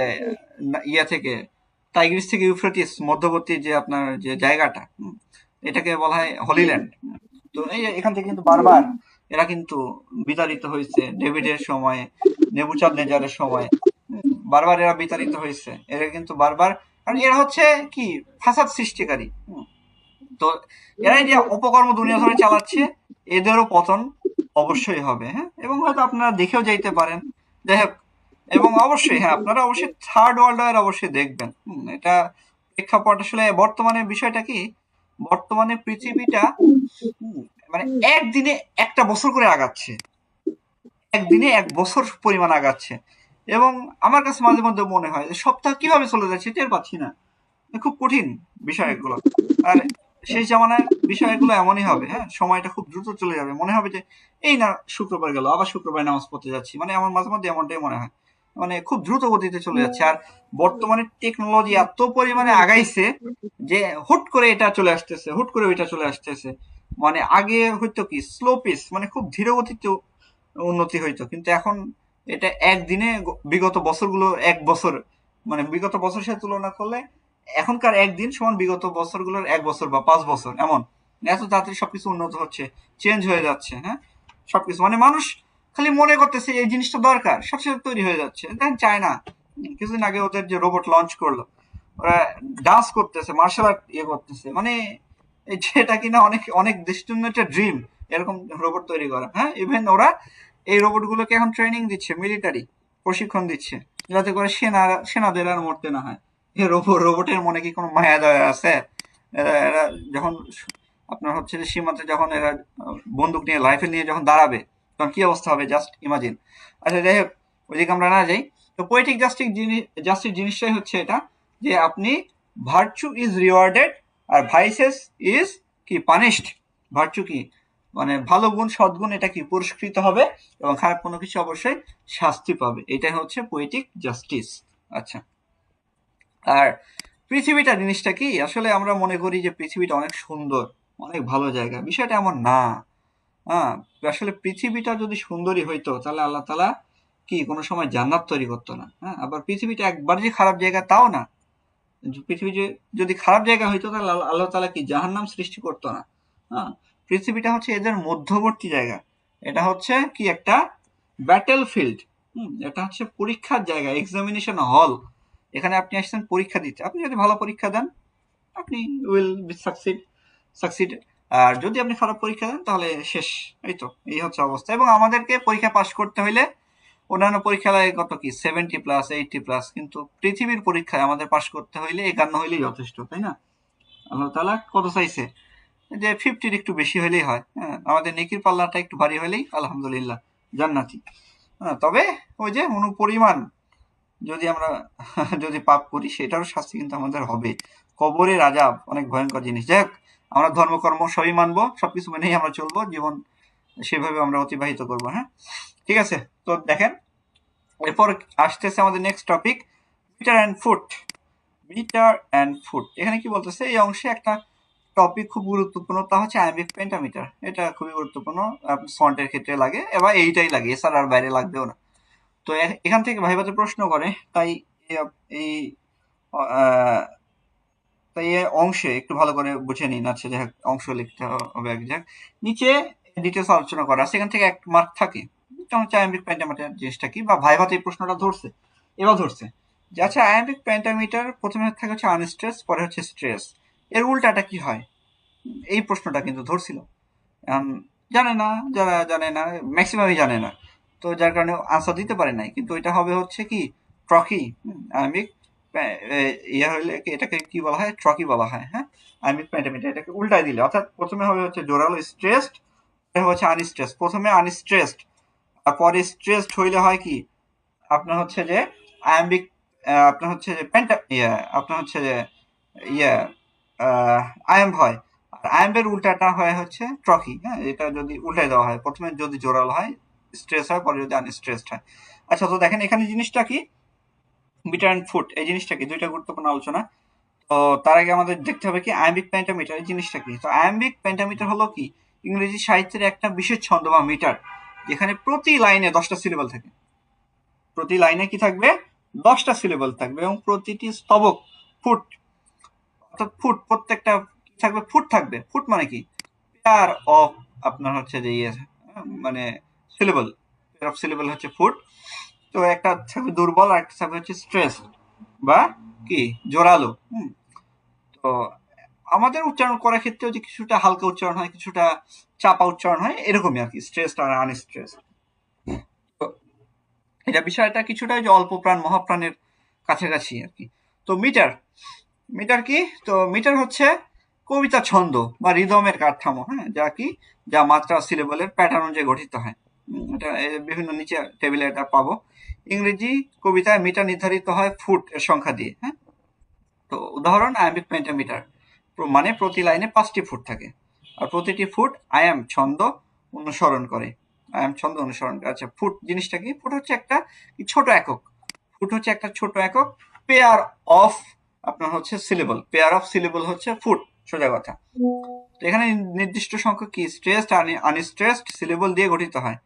ইয়া থেকে, টাইগ্রিস থেকে ইউফ্রেটিস মধ্যবর্তী যে আপনার যে জায়গাটা, এটাকে বলা হয় হলিল্যান্ড। তো এই যে এখান থেকে কিন্তু বারবার এরা কিন্তু বিতাড়িত হয়েছে। ডেভিডের সময়, নেবুচাঁদনেজারের সময় বারবার এরা বিতাড়িত হয়েছে। এরা কিন্তু বারবার, কারণ এরা হচ্ছে কি ফাসাদ সৃষ্টিকারী। তো এরাই যে অপকর্ম দুনিয়া ধরে চালাচ্ছে, এদেরও পতন অবশ্যই হবে। হ্যাঁ, এবং হয়তো আপনারা দেখেও যাইতে পারেন। যাই হোক, এবং অবশ্যই হ্যাঁ, আপনারা অবশ্যই থার্ড ওয়ার্ল্ড ওয়ার অবশ্যই দেখবেন। এটা প্রেক্ষাপট আসলে বর্তমানে বিষয়টা কি, বর্তমানে পৃথিবীটা মানে একদিনে একটা বছর করে আগাচ্ছে, একদিনে 1 বছর পরিমাণ আগাচ্ছে। এবং আমার কাছে মাঝে মধ্যে মনে হয় যে সপ্তাহ কিভাবে চলে যাচ্ছে টের পাচ্ছি না। খুব কঠিন বিষয় এগুলো। আর সেই জামানার বিষয়গুলো এমনই হবে। হ্যাঁ, সময়টা খুব দ্রুত চলে যাবে। মনে হবে যে এই না শুক্রবার গেল, আবার শুক্রবার নামাজ পড়তে যাচ্ছি। মানে আমার মাঝে মধ্যে এমনটাই মনে হয়। মানে খুব দ্রুত গতিতে চলে যাচ্ছে। আর বর্তমানে টেকনোলজি এত পরিমাণে আগাইছে যে হুট করে এটা চলে আসতেছে, হুট করে ওইটা চলে আসতেছে। মানে আগে হয়তো কি স্লো পিস, মানে খুব ধীর গতিতে উন্নতি হইতো, কিন্তু এখন এটা একদিনে বিগত বছরগুলো 1 বছর, মানে বিগত বছরের সাথে তুলনা করলে এখনকার একদিন সমান বিগত বছরগুলোর 1 বছর বা 5 বছর, এমন এত তাড়াতাড়ি সবকিছু উন্নত হচ্ছে, চেঞ্জ হয়ে যাচ্ছে। হ্যাঁ, সবকিছু মানে মানুষ খালি মনে করতেছে এই জিনিসটা দরকার, সাথে সাথে তৈরি হয়ে যাচ্ছে। দেখেন চায়না কিছুদিন আগে ওদের যে রোবট লঞ্চ করলো, ওরা ডান্স করতেছে, মার্শাল আর্ট ইয়ে করতেছে, মানে যেটা কিনা অনেক অনেক দেশের জন্য একটা ড্রিম, এরকম রোবট তৈরি করা। হ্যাঁ, ইভেন ওরা এই রোবট গুলোকে এখন ট্রেনিং দিচ্ছে, মিলিটারি প্রশিক্ষণ দিচ্ছে, যাতে করে সেনাদের আর মরতে না হয়। এই রোবটের মনে কি কোনো মায়া দয়া আছে? এরা যখন আপনার হচ্ছে যে সীমান্তে যখন এরা বন্দুক নিয়ে, রাইফেল নিয়ে যখন দাঁড়াবে, তখন কি অবস্থা হবে জাস্ট ইমাজিন। আচ্ছা, যাই হোক, ওইদিকে আমরা না যাই। তো পোয়েটিক জাস্টিস জিনিসটাই হচ্ছে এটা, যে আপনি ভার্চু ইজ রিওয়ার্ডেড আর ভাইসেস ইজ কি পানিশড। ভার্চু কি, মানে ভালো গুণ, সদ্গুণ এটা কি পুরস্কৃত হবে, এবং খারাপ কোনো কিছু অবশ্যই শাস্তি পাবে। এটাই হচ্ছে পোয়েটিক জাস্টিস। আচ্ছা, আর পৃথিবীটা জিনিসটা কি, আসলে আমরা মনে করি যে পৃথিবীটা অনেক সুন্দর, অনেক ভালো জায়গা। বিষয়টা এমন না। হ্যাঁ, আসলে পৃথিবীটা যদি সুন্দরই হইতো তাহলে আল্লাহ তাআলা কি কোনো সময় জান্নাত তৈরি করতো না? হ্যাঁ, আবার পৃথিবীটা একবার যে খারাপ জায়গা তাও না। পৃথিবী যদি খারাপ জায়গা হইতো তাহলে আল্লাহ তাআলা কি জাহান্নাম সৃষ্টি করতো না? হ্যাঁ, পৃথিবীটা হচ্ছে এদের মধ্যবর্তী জায়গা। এটা হচ্ছে কি একটা ব্যাটেল ফিল্ড। এটা হচ্ছে পরীক্ষার জায়গা, এক্সামিনেশন হল। এখানে আপনি আসছেন পরীক্ষা দিতে। আপনি যদি ভালো পরীক্ষা দেন, আপনি উইল বি সাকসিড। আর যদি আপনি খারাপ পরীক্ষা দেন তাহলে শেষ। এই তো, এই হচ্ছে অবস্থা। এবং আমাদেরকে পরীক্ষা পাস করতে হইলে অন্যান্য পরীক্ষা লাগে কত কি 70+, 80+, কিন্তু পৃথিবীর পরীক্ষায় আমাদের পাস করতে হইলে 51 হইলেই যথেষ্ট, তাই না? আল্লাহ তাআলা কত চাইছে, যে 50-র একটু বেশি হইলেই হয়। হ্যাঁ, আমাদের নেকির পাল্লাটা একটু ভারী হইলেই আলহামদুলিল্লাহ জান্নাতি। হ্যাঁ, তবে ওই যে অনুপরিমাণ যদি আমরা যদি পাপ করি সেটারও শাস্তি কিন্তু আমাদের হবে। কবরের আযাব অনেক ভয়ঙ্কর জিনিস। যাই হোক, আমরা ধর্মকর্ম সবই মানবো, সবকিছু মেনেই আমরা চলবো, জীবন সেভাবে আমরা অতিবাহিত করবো। হ্যাঁ, ঠিক আছে। তো দেখেন, এরপর আসতেছে আমাদের next topic, bitter and food. Bitter and food, এখানে কি বলতেছে, এই অংশে একটা টপিক খুব গুরুত্বপূর্ণ, তা হচ্ছে আয়ামিক পেন্টামিটার। এটা খুবই গুরুত্বপূর্ণ, সন্টের ক্ষেত্রে লাগে, এবার এইটাই লাগে, এছাড়া আর বাইরে লাগবেও না। তো এখান থেকে ভাইবাতে প্রশ্ন করে, তাই এই তাই এই অংশে একটু ভালো করে বুঝে নিন। আচ্ছা, যাই হোক, অংশ লিখতে হবে এক যাক, নিচে ডিটেলস আলোচনা করা আছে, এখান থেকে 1 মার্ক থাকে। যেমন হচ্ছে আয়াম্বিক পেন্টামিটার জিনিসটা কি, বা ভাইভাতে এই প্রশ্নটা ধরছে, এবার ধরছে যে আচ্ছা আয়াম্বিক পেন্টামিটার প্রথমে থাকে হচ্ছে আনস্ট্রেস, পরে হচ্ছে স্ট্রেস, এর উল্টাটা কি হয়, এই প্রশ্নটা কিন্তু ধরছিল। জানে না, যারা জানে না ম্যাক্সিমামই জানে না, তো যার কারণে আনসার দিতে পারে নাই। কিন্তু এটা হবে হচ্ছে কি ট্রকি, আয়ামিক ইয়ে হইলে এটাকে কি বলা হয়, ট্রকি বলা হয়। হ্যাঁ, আয়ামিক পেন্টামিটার, এটাকে উল্টায় দিলে অর্থাৎ প্রথমে হবে হচ্ছে জোরালো স্ট্রেসড, হচ্ছে আনস্ট্রেসড। প্রথমে আনস্ট্রেসড আর পরে স্ট্রেসড হইলে হয় কি আপনার হচ্ছে যে আয়াম্বিক, আপনার হচ্ছে যে আপনার হচ্ছে যে ইয়ে আয়াম্ব হয়। আর আয়াম্বের উল্টাটা হয় হচ্ছে ট্রকি। হ্যাঁ, এটা যদি উল্টায় দেওয়া হয়, প্রথমে যদি জোরাল হয় স্ট্রেস হয়, পরে যদি আনস্ট্রেসড হয়। আচ্ছা, তো দেখেন এখানে জিনিসটা কি, মিটার অ্যান্ড ফুট, এই জিনিসটা কি, দুইটা গুরুত্বপূর্ণ আলোচনা। তো তার আগে আমাদের দেখতে হবে কি আয়াম্বিক পেন্টামিটার, এই জিনিসটা কি। তো আয়াম্বিক পেন্টামিটার হলো কি ইংরেজি সাহিত্যের একটা বিশেষ ছন্দ বা মিটার, যেখানে প্রতি লাইনে 10টা সিলেবল থাকে। প্রতি লাইনে কি থাকবে, 10টা সিলেবল থাকবে, এবং প্রতিটি স্তবক ফুট, অর্থাৎ ফুট, প্রত্যেকটা কি থাকবে, ফুট থাকবে। ফুট মানে কি, পেয়ার অফ আপনার হচ্ছে যে ইয়ে, মানে সিলেবল, পেয়ার অফ সিলেবল হচ্ছে ফুট। তো একটা থাকবে দুর্বল আর একটা থাকবে হচ্ছে স্ট্রেস বা কি জোরালো। তো আমাদের উচ্চারণ করার ক্ষেত্রেও যে কিছুটা হালকা উচ্চারণ হয়, কিছুটা চাপা উচ্চারণ হয়, এরকমই আর কি, স্ট্রেস আর আনস্ট্রেস। তো এটা বিষয়টা কিছুটা যে অল্প প্রাণ মহাপ্রাণের কাছাকাছি আর কি। তো মিটার, মিটার কি, তো মিটার হচ্ছে কবিতা ছন্দ বা রিদমের কাঠামো। হ্যাঁ, যা কি, যা মাত্রা সিলেবলের প্যাটার্ন অনুযায়ী গঠিত হয়। এটা বিভিন্ন নিচে টেবিলে এটা পাবো। ইংরেজি কবিতায় মিটার নির্ধারিত হয় ফুট এর সংখ্যা দিয়ে। হ্যাঁ, তো উদাহরণ আয়াম্বিক পেন্টামিটার, মানে প্রতি লাইনে 5টি ফুট থাকে, আর প্রতিটি ফুট আয়াম ছন্দ অনুসরণ করে। আয়াম ছন্দ অনুসরণ করে। আচ্ছা, ফুট জিনিসটা কি, ফুট হচ্ছে একটা ছোট একক, ফুট হচ্ছে একটা ছোট একক, পেয়ার অফ আপনার হচ্ছে সিলেবল, পেয়ার অফ সিলেবল হচ্ছে ফুট, সোজা কথা। তো এখানে নির্দিষ্ট সংখ্যক কি স্ট্রেসড আর আনস্ট্রেসড সিলেবল দিয়ে গঠিত হয়।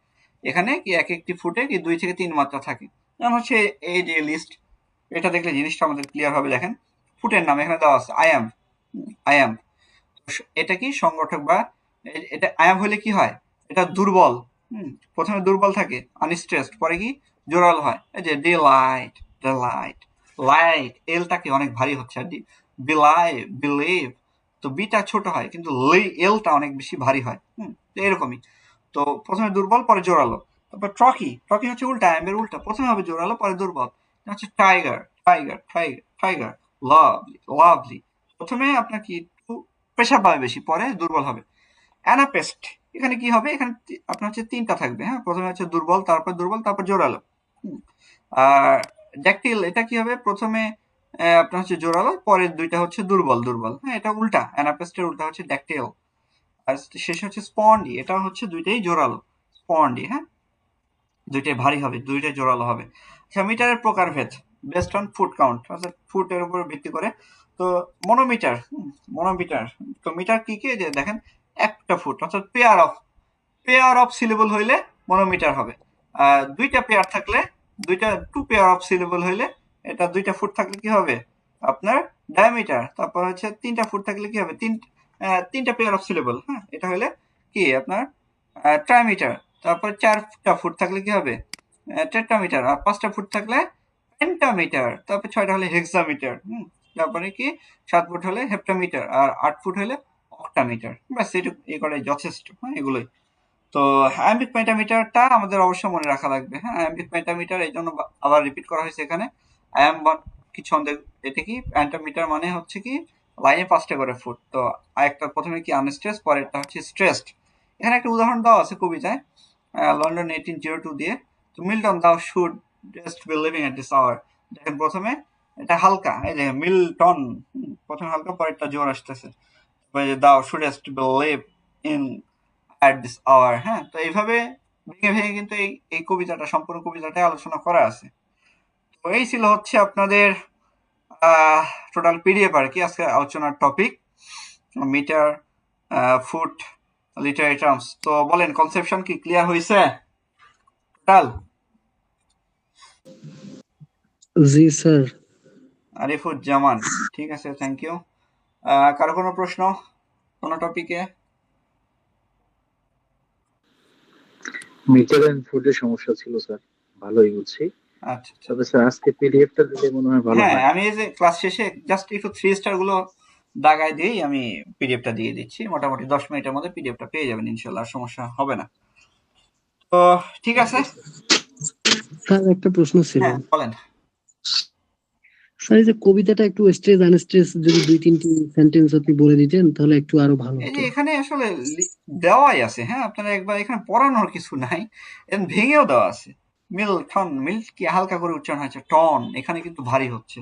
এখানে কি এক একটি ফুটে কি 2 থেকে 3 মাত্রা থাকে। যেমন হচ্ছে এই যে লিস্ট, এটা দেখলে জিনিসটা আমাদের ক্লিয়ার হবে। দেখেন ফুটের নাম এখানে দেওয়া আছে আয়াম, আয়াম। এটা কি সংগঠক বা এটা আয়াম হলে কি হয়, এটা দুর্বল। প্রথমে দুর্বল থাকে আনস্ট্রেসড, পরে কি জোরাল হয়। এই যে ডিলাইট, ডিলাইট, লাইট, এলটাকে অনেক ভারী হচ্ছে, আর বিলাই, বিলিভ, তো বিটা ছোট হয় কিন্তু এলটা অনেক বেশি ভারী হয়। তো এরকমই। তো প্রথমে দুর্বল পরে জোরালো। তারপর ট্রকি, ট্রকি হচ্ছে উল্টা, আয়ামের উল্টা, প্রথমে হবে জোরালো পরে দুর্বল। হচ্ছে tiger, tiger, tiger, tiger, lovely, lovely, প্রথমে আপনার কি একটু প্রেশার পাবে বেশি, পরে দুর্বল হবে। অ্যানাপেস্ট, এখানে কি হবে, এখানে আপনার হচ্ছে 3টা থাকবে। হ্যাঁ, প্রথমে হচ্ছে দুর্বল, তারপর দুর্বল, তারপর জোরালো। আর ড্যাকটিল, এটা কি হবে, প্রথমে আপনার হচ্ছে জোরালো, পরের 2টা হচ্ছে দুর্বল, দুর্বল। হ্যাঁ, এটা উল্টা, অ্যানাপেস্টের উল্টা হচ্ছে ড্যাকটিল। আর শেষে হচ্ছে স্পন্ডি, এটা হচ্ছে দুইটাই জোরালো, স্পন্ডি। হ্যাঁ, দুইটাই ভারী হবে, দুইটাই জোরালো হবে। আচ্ছা, মিটারের প্রকারভেদ বেস্ট অন ফুট কাউন্ট, অর্থাৎ ফুটের উপর ভিত্তি করে। তো মনোমিটার, মনোমিটার, তো মিটার কি কি, যে দেখেন একটা ফুট, অর্থাৎ পেয়ার অফ সিলেবল হইলে মনোমিটার হবে। আর 2টা পেয়ার থাকলে, টু পেয়ার অফ সিলেবল হইলে, এটা 2টা ফুট থাকলে কি হবে আপনার ডায়ামিটার। তারপর হচ্ছে 3টা ফুট থাকলে কি হবে, 3টা পেয়ার অফ সিলেবল। হ্যাঁ, এটা হলে কি আপনার ট্রাইমিটার। তারপর 4টা ফুট থাকলে কি হবে টেট্রামিটার। আর 5টা ফুট থাকলে পেন্টামিটার। তারপর 6টা হলে হেক্সামিটার। তারপরে কি 7 ফুট হলে হেপ্টামিটার, আর 8 ফুট হলে অক্টামিটার। ব্যাস, এইটুকু, এই কটাই যথেষ্ট। হ্যাঁ, এগুলোই। তো আয়াম্বিক পেন্টামিটারটা আমাদের অবশ্যই মনে রাখা লাগবে। হ্যাঁ, আয়াম্বিক পেন্টামিটার এই জন্য আবার রিপিট করা হয়েছে এখানে। আয়াম কি ছন্দে, এটা কি পেন্টামিটার মানে হচ্ছে কি লাইনে 5টা করে ফুট। তো একটা প্রথমে কি আনস্ট্রেস, পরেরটা হচ্ছে স্ট্রেসড। এখানে একটা উদাহরণ দেওয়া আছে কবিতায়, লন্ডন 1802 দিয়ে। তো Milton, thou should just be living at this hour. দেখেন প্রথমে এটা হালকা, এই যে মিল্টন, প্রথমে হালকা, পরেরটা জোর আসতেছে। Thou shouldst be living at this hour। হ্যাঁ, তো এইভাবে ভেঙে ভেঙে কিন্তু এই কবিতাটা, সম্পূর্ণ কবিতাটাই আলোচনা করা আছে। তো এই ছিল হচ্ছে আপনাদের টোটাল পিডিএফ আর কি, আজকে আলোচনার topic metre, foot, literary terms. তো বলেন কনসেপশন কি ক্লিয়ার হয়েছে টোটাল? জি স্যার। আরিফুজ্জামান, ঠিক আছে, থ্যাংক ইউ। কারো কোনো প্রশ্ন কোনো টপিকে? মিটার এন্ড ফুডের সমস্যা ছিল স্যার, ভালোই বুঝছি। আচ্ছা, তবে স্যার আজকে পিডিএফটা দিলে মনে হয় ভালো হ্যাঁ, হয়। আমি এই যে ক্লাস শেষে জাস্ট একটু 3 স্টার গুলো দাগায় দিয়েই আমি পিডিএফটা দিয়ে দিচ্ছি। মোটামুটি 10 মিনিটের মধ্যে পিডিএফটা পেয়ে যাবেন ইনশাল্লাহ, আর সমস্যা হবে না। তো ঠিক আছে, স্যার একটা প্রশ্ন ছিল। হ্যাঁ বলেন। স্যার এই যে কবিতাটা একটু স্ট্রেস আনস্ট্রেস যদি 2-3টি সেন্টেন্স আপনি বলে দিতেন তাহলে একটু আরো ভালো এই যে হতো। এখানে আসলে দেওয়াই আছে, হ্যাঁ আপনারা একবার, এখানে পড়ানোর কিছু নাই, এবং ভেঙেও দেওয়া আছে। মিল কি হালকা করে উচ্চারণ হয়েছে, টন এখানে কিন্তু ভারী হচ্ছে।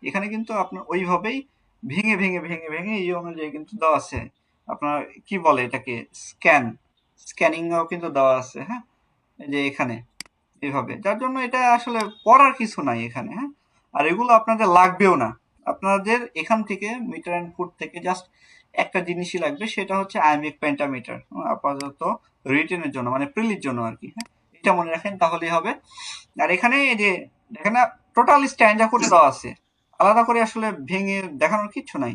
এখানে কিন্তু আপনার ওইভাবেই ভেঙে ভেঙে ভেঙে ভেঙে এই অনুযায়ী কিন্তু দেওয়া আছে। আপনার কি বলে এটাকে, স্ক্যানিংও কিন্তু দেওয়া আছে, হ্যাঁ এই যে এখানে এইভাবে, যার জন্য এটা আসলে পড়ার কিছু নাই এখানে, হ্যাঁ। আর এগুলো আপনাদের লাগবেও না, আপনাদের এখান থেকে মিটার অ্যান্ড ফুট থেকে জাস্ট একটা জিনিসই লাগবে, সেটা হচ্ছে আইমিক পেন্টামিটার, আপাতত রিটেনের জন্য, মানে প্রিলির জন্য আর কি, হ্যাঁ এটা মনে রাখেন তাহলেই হবে। আর এখানে এই যে দেখেন না, টোটাল স্ট্যান্ডা করে দেওয়া আছে, আলাদা করে আসলে ভেঙে দেখানোর কিছু নাই।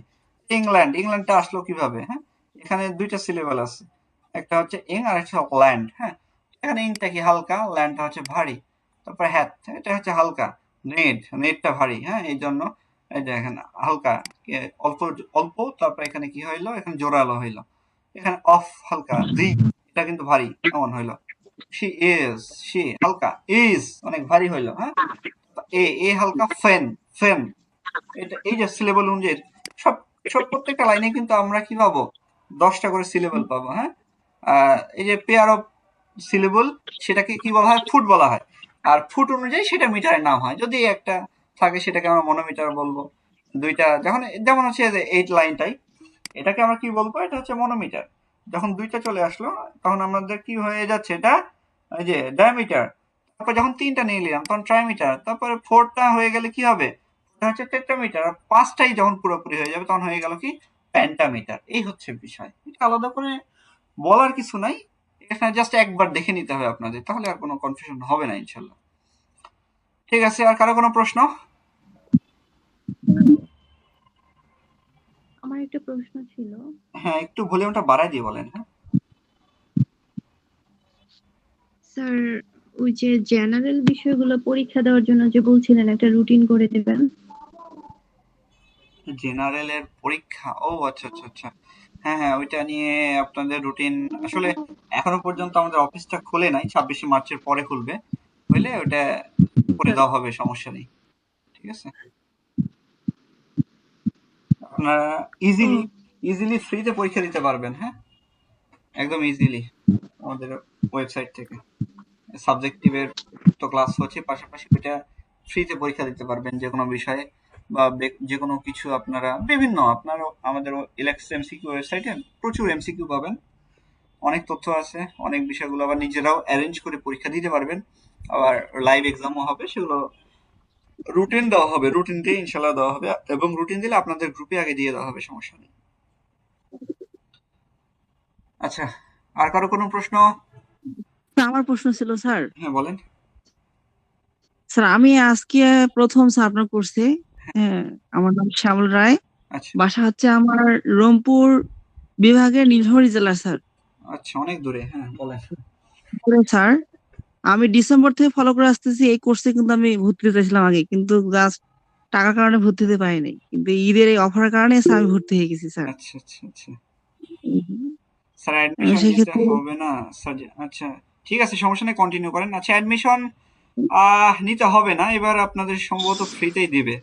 ইংল্যান্ডটা আসলো কিভাবে, হ্যাঁ এখানে দুইটা সিলেবাল আছে, একটা হচ্ছে ইং আর একটা ল্যান্ড, হ্যাঁ এখানে ইংটা কি হালকা, ল্যান্ডটা হচ্ছে ভারী। তারপরে হ্যাথ, এটা হচ্ছে হালকা। নেটটা ভারী, হ্যাঁ এই জন্য এই যে এখানে হালকা, অল্প অল্প, তারপর এখানে কি হইলো, এখানে জোরালো হইলো। এখানে অফ হালকা, দি এটা কিন্তু ভারী, এমন হইলো। শি ইজ, শি হালকা, ইজ অনেক ভারী হইলো, হ্যাঁ এ হালকা, ফেন এটা, এই যে সিলেবল অনুযায়ী সব সব প্রত্যেকটা লাইনে কিন্তু আমরা কি পাবো, 10টা করে সিলেবল পাবো, হ্যাঁ। এই যে পেয়ার অফ সিলেবল, সেটাকে কি বলা হয়, ফুট বলা হয়। আর ফুট অনুযায়ী সেটা মিটারের নাম হয়, যদি একটা থাকে সেটাকে আমরা মনোমিটার বলবো। দুইটা যখন, যেমন হচ্ছে এইট লাইনটাই, এটাকে আমরা কি বলবো, এটা হচ্ছে মনোমিটার। যখন দুইটা চলে আসলো তখন আমাদের কি হয়ে যাচ্ছে, এটা এই যে ডায়ামিটার। তারপর যখন তিনটা নিয়ে নিলাম তখন ট্রাইমিটার, তারপরে ফোরটা হয়ে গেলে কি হবে, এটা হচ্ছে টেট্রামিটার। আর পাঁচটাই যখন পুরোপুরি হয়ে যাবে তখন হয়ে গেল কি, পেন্টামিটার। এই হচ্ছে বিষয়, এটা আলাদা করে বলার কিছু নাই, এখানে জাস্ট একবার দেখে নিতে হবে আপনাদের, তাহলে আর কোনো কনফিউশন হবে না ইনশাল্লাহ। ঠিক আছে, আর কারো কোনো প্রশ্ন? আমার একটা প্রশ্ন ছিল। হ্যাঁ একটু ভলিউমটা বাড়ায় দিয়ে বলেন, হ্যাঁ। স্যার, ওই যে জেনারেল বিষয়গুলো পরীক্ষা দেওয়ার জন্য যে বলছিলেন একটা রুটিন করে দেবেন। জেনারেলের পরীক্ষা, ও আচ্ছা আচ্ছা আচ্ছা, হ্যাঁ হ্যাঁ ওইটা নিয়ে আপনাদের রুটিন, আসলে এখনো পর্যন্ত আমাদের অফিসটা খোলে নাই, 26শে মার্চের পরে খুলবে, হইলে ওটা করে দেওয়া হবে, সমস্যা নেই, ঠিক আছে। আপনারা ইজিলি ফ্রিতে পরীক্ষা দিতে পারবেন, হ্যাঁ একদম ইজিলি আমাদের ওয়েবসাইট থেকে। সাবজেক্টিভের তো ক্লাস হচ্ছে, পাশাপাশি ওইটা ফ্রিতে পরীক্ষা দিতে পারবেন যে কোনো বিষয়ে, বা যে কোনো কিছু আপনারা বিভিন্ন, আপনারা আমাদের ইলেক্স এমসিকিউ ওয়েবসাইটে প্রচুর এমসিকিউ পাবেন, অনেক তথ্য আছে, অনেক বিষয়গুলো আবার নিজেরাও অ্যারেঞ্জ করে পরীক্ষা দিতে পারবেন। আবার লাইভ এক্সামও হবে, সেগুলো রুটিন দেওয়া হবে, রুটিন দিয়ে ইনশাল্লাহ দেওয়া হবে, এবং রুটিন দিলে আপনাদের গ্রুপে আগে দিয়ে দেওয়া হবে, সমস্যা নেই। আচ্ছা, আর কারো কোনো প্রশ্ন? আমার প্রশ্ন ছিল স্যার। হ্যাঁ বলেন। স্যার আমি আজকে প্রথম স্যার আপনার কোর্সে। হ্যাঁ, আমার নাম শ্যামল রায়। আচ্ছা বাসা হচ্ছে আমার রংপুর বিভাগের নীলফামারী জেলা স্যার। আচ্ছা, অনেক দূরে, হ্যাঁ বলেন। স্যার আমি ডিসেম্বর থেকে ফলো করে আসতেছি, এই কোর্সে কিন্তু আমি ভর্তি হতে চাইছিলাম আগে, কিন্তু জাস্ট টাকার কারণে ভর্তি হতে পারিনি, কিন্তু ঈদের এই অফারের কারণে স্যার আমি ভর্তি হয়ে গেছি স্যার। আচ্ছা আচ্ছা আচ্ছা, স্যার অ্যাডমিশন সেই নিতে ক্ষেত্রে হবে না স্যার, আচ্ছা ঠিক আছে, সমস্যা নেই, কন্টিনিউ করেন। আচ্ছা অ্যাডমিশন নিতে হবে না, এবার আপনাদের সম্ভবত ফ্রিতেই দিবে,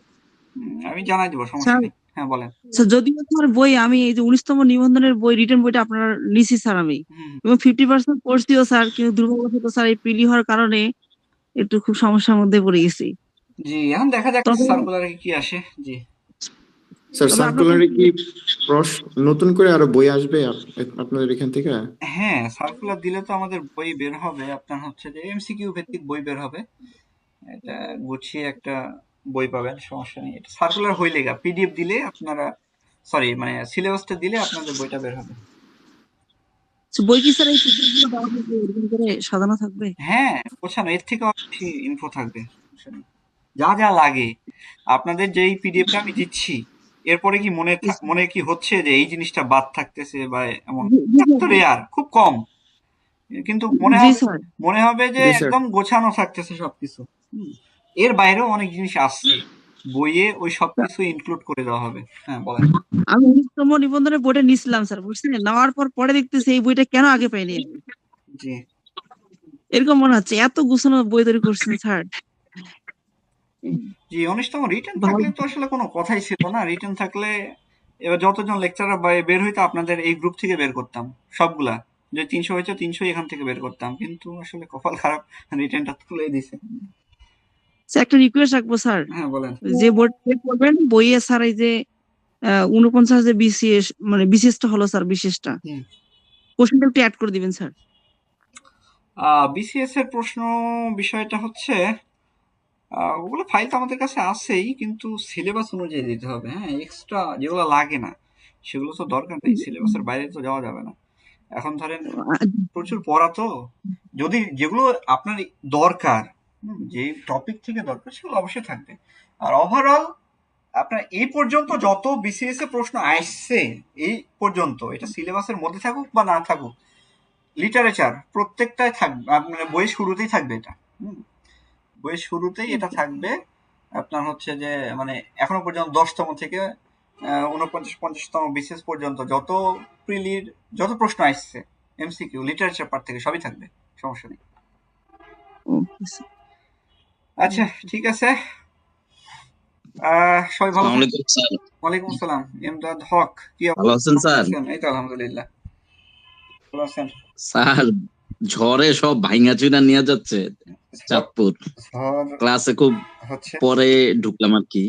আমি জানাই দেবো, সমস্যা স্যার, নেই, হ্যাঁ বলেন। স্যার যদিও তোমার বই আমি এই যে 19তম নিবন্ধনের বই রিটার্ন বইটা আপনার নিছি স্যার আমি, হুম এবং 50% পড়ছিও স্যার, কিন্তু দুর্ভাগ্যবশত স্যার এই প্রিলি হওয়ার কারণে একটু খুব সমস্যার মধ্যে পড়ে গেছি। জি, এখন দেখা যাক তবে সার্কুলারে কি আসে। জি স্যার তবে আপনার সার্কুলারে কি নতুন করে আরো বই আসবে আপনাদের এখান থেকে? হ্যাঁ, সার্কুলার দিলে তো আমাদের বই বের হবে, আপনার হচ্ছে যে এমসিকিউ ভিত্তিক বই বের হবে, এটা গুছিয়ে একটা বই পাবেন, সমস্যা নেই। এটা সার্কুলার হইলে গা পিডিএফ দিলে আপনারা, সরি মানে সিলেবাসটা দিলে আপনাদের বইটা বের হবে। বই কি স্যার এই PDF গুলো দেওয়া থাকবে, এরকম করে সাজানো থাকবে? হ্যাঁ গোছানো, এর থেকে বেশি ইনফো থাকবে, সমস্যা নেই। যা যা লাগে আপনাদের, যেই পিডিএফটা আমি দিচ্ছি, এরপরে কি মনে কি হচ্ছে যে এই জিনিসটা বাদ থাকতেছে বা এমন, তো রেয়ার, খুব কম, কিন্তু জি স্যার। মনে হবে যে জি স্যার। একদম গোছানো থাকতেছে সবকিছু। হুম। এর বাইরেও অনেক জিনিস আসছে, বইয়ে ওই সবকিছু ইনক্লুড করে দেওয়া হবে। হ্যাঁ বলেন। আমি 19তম নিবন্ধনের বইটা নিছিলাম স্যার, বুঝছেন? নেওয়ার পর পরে দেখতেছি এই বইটা কেন আগে পাইনি আমি। জি এরকম মনে হচ্ছে এত গুছানো বই তৈরি করছেন স্যার। জি 19তম রিটেন ভালো। থাকলে তো আসলে কোনো কথাই ছিল না। রিটেন থাকলে এবার যতজন লেকচারার বের হইতো আপনাদের এই গ্রুপ থেকে বের করতাম সবগুলা। যে 300 হয়েছে 300 এখান থেকে বের করতাম, কিন্তু আসলে কপাল খারাপ, রিটেনটা তুলে দিছে। স্যার একটা রিকোয়েস্ট রাখবো স্যার, হ্যাঁ বলেন। যে বই করবেন বইয়ে স্যার এই যে 49 যে বিসিএস মানে বিসিএসটা হলো স্যার, বিশেষটা হুম। কোশ্চেনটা একটু অ্যাড করে দিবেন স্যার। বিসিএস এর প্রশ্ন বিষয়টা হচ্ছে ওগুলো ফাইল তো আমাদের কাছে আছেই, কিন্তু সিলেবাস অনুযায়ী দিতে হবে। হ্যাঁ, এক্সট্রা যেগুলো লাগে না সেগুলো তো দরকার নেই, সিলেবাসের বাইরে তো যাওয়া যাবে না। এখন ধরেন প্রচুর পড়া তো, যদি যেগুলো আপনার দরকার, যে টপিক থেকে দরকার সেগুলো অবশ্যই থাকবে। আর ওভারঅল আপনার এই পর্যন্ত যত বিসিএস এ প্রশ্ন আসছে এই পর্যন্ত, এটা সিলেবাসের মধ্যে থাকুক বা না থাকুক, লিটারেচার প্রত্যেকটাই থাকবে, আপনার বইয়ের শুরুতেই থাকবে এটা। বইয়ের শুরুতেই এটা থাকবে। আপনার হচ্ছে যে মানে এখনো পর্যন্ত 10তম থেকে 49-50তম বিসিএস পর্যন্ত যত প্রিলির যত প্রশ্ন আসছে এমসিকিউ লিটারেচার পার্ট থেকে সবই থাকবে, সমস্যা নেই। আচ্ছা ঠিক আছে, সবাই ভালো আসসালামু থাকবেন। আলাইকুম স্যার। ওয়ালাইকুম আসসালাম। এমদাদ হক, কি ভালো আছেন স্যার? এই তো আলহামদুলিল্লাহ, ভালো আছেন? স্যার ঝড়ে সব ভাঙা চুরা নিয়ে যাচ্ছে চাঁদপুর। ঝড় ক্লাসে খুব হচ্ছে। পরে ঢুকলাম আর কি।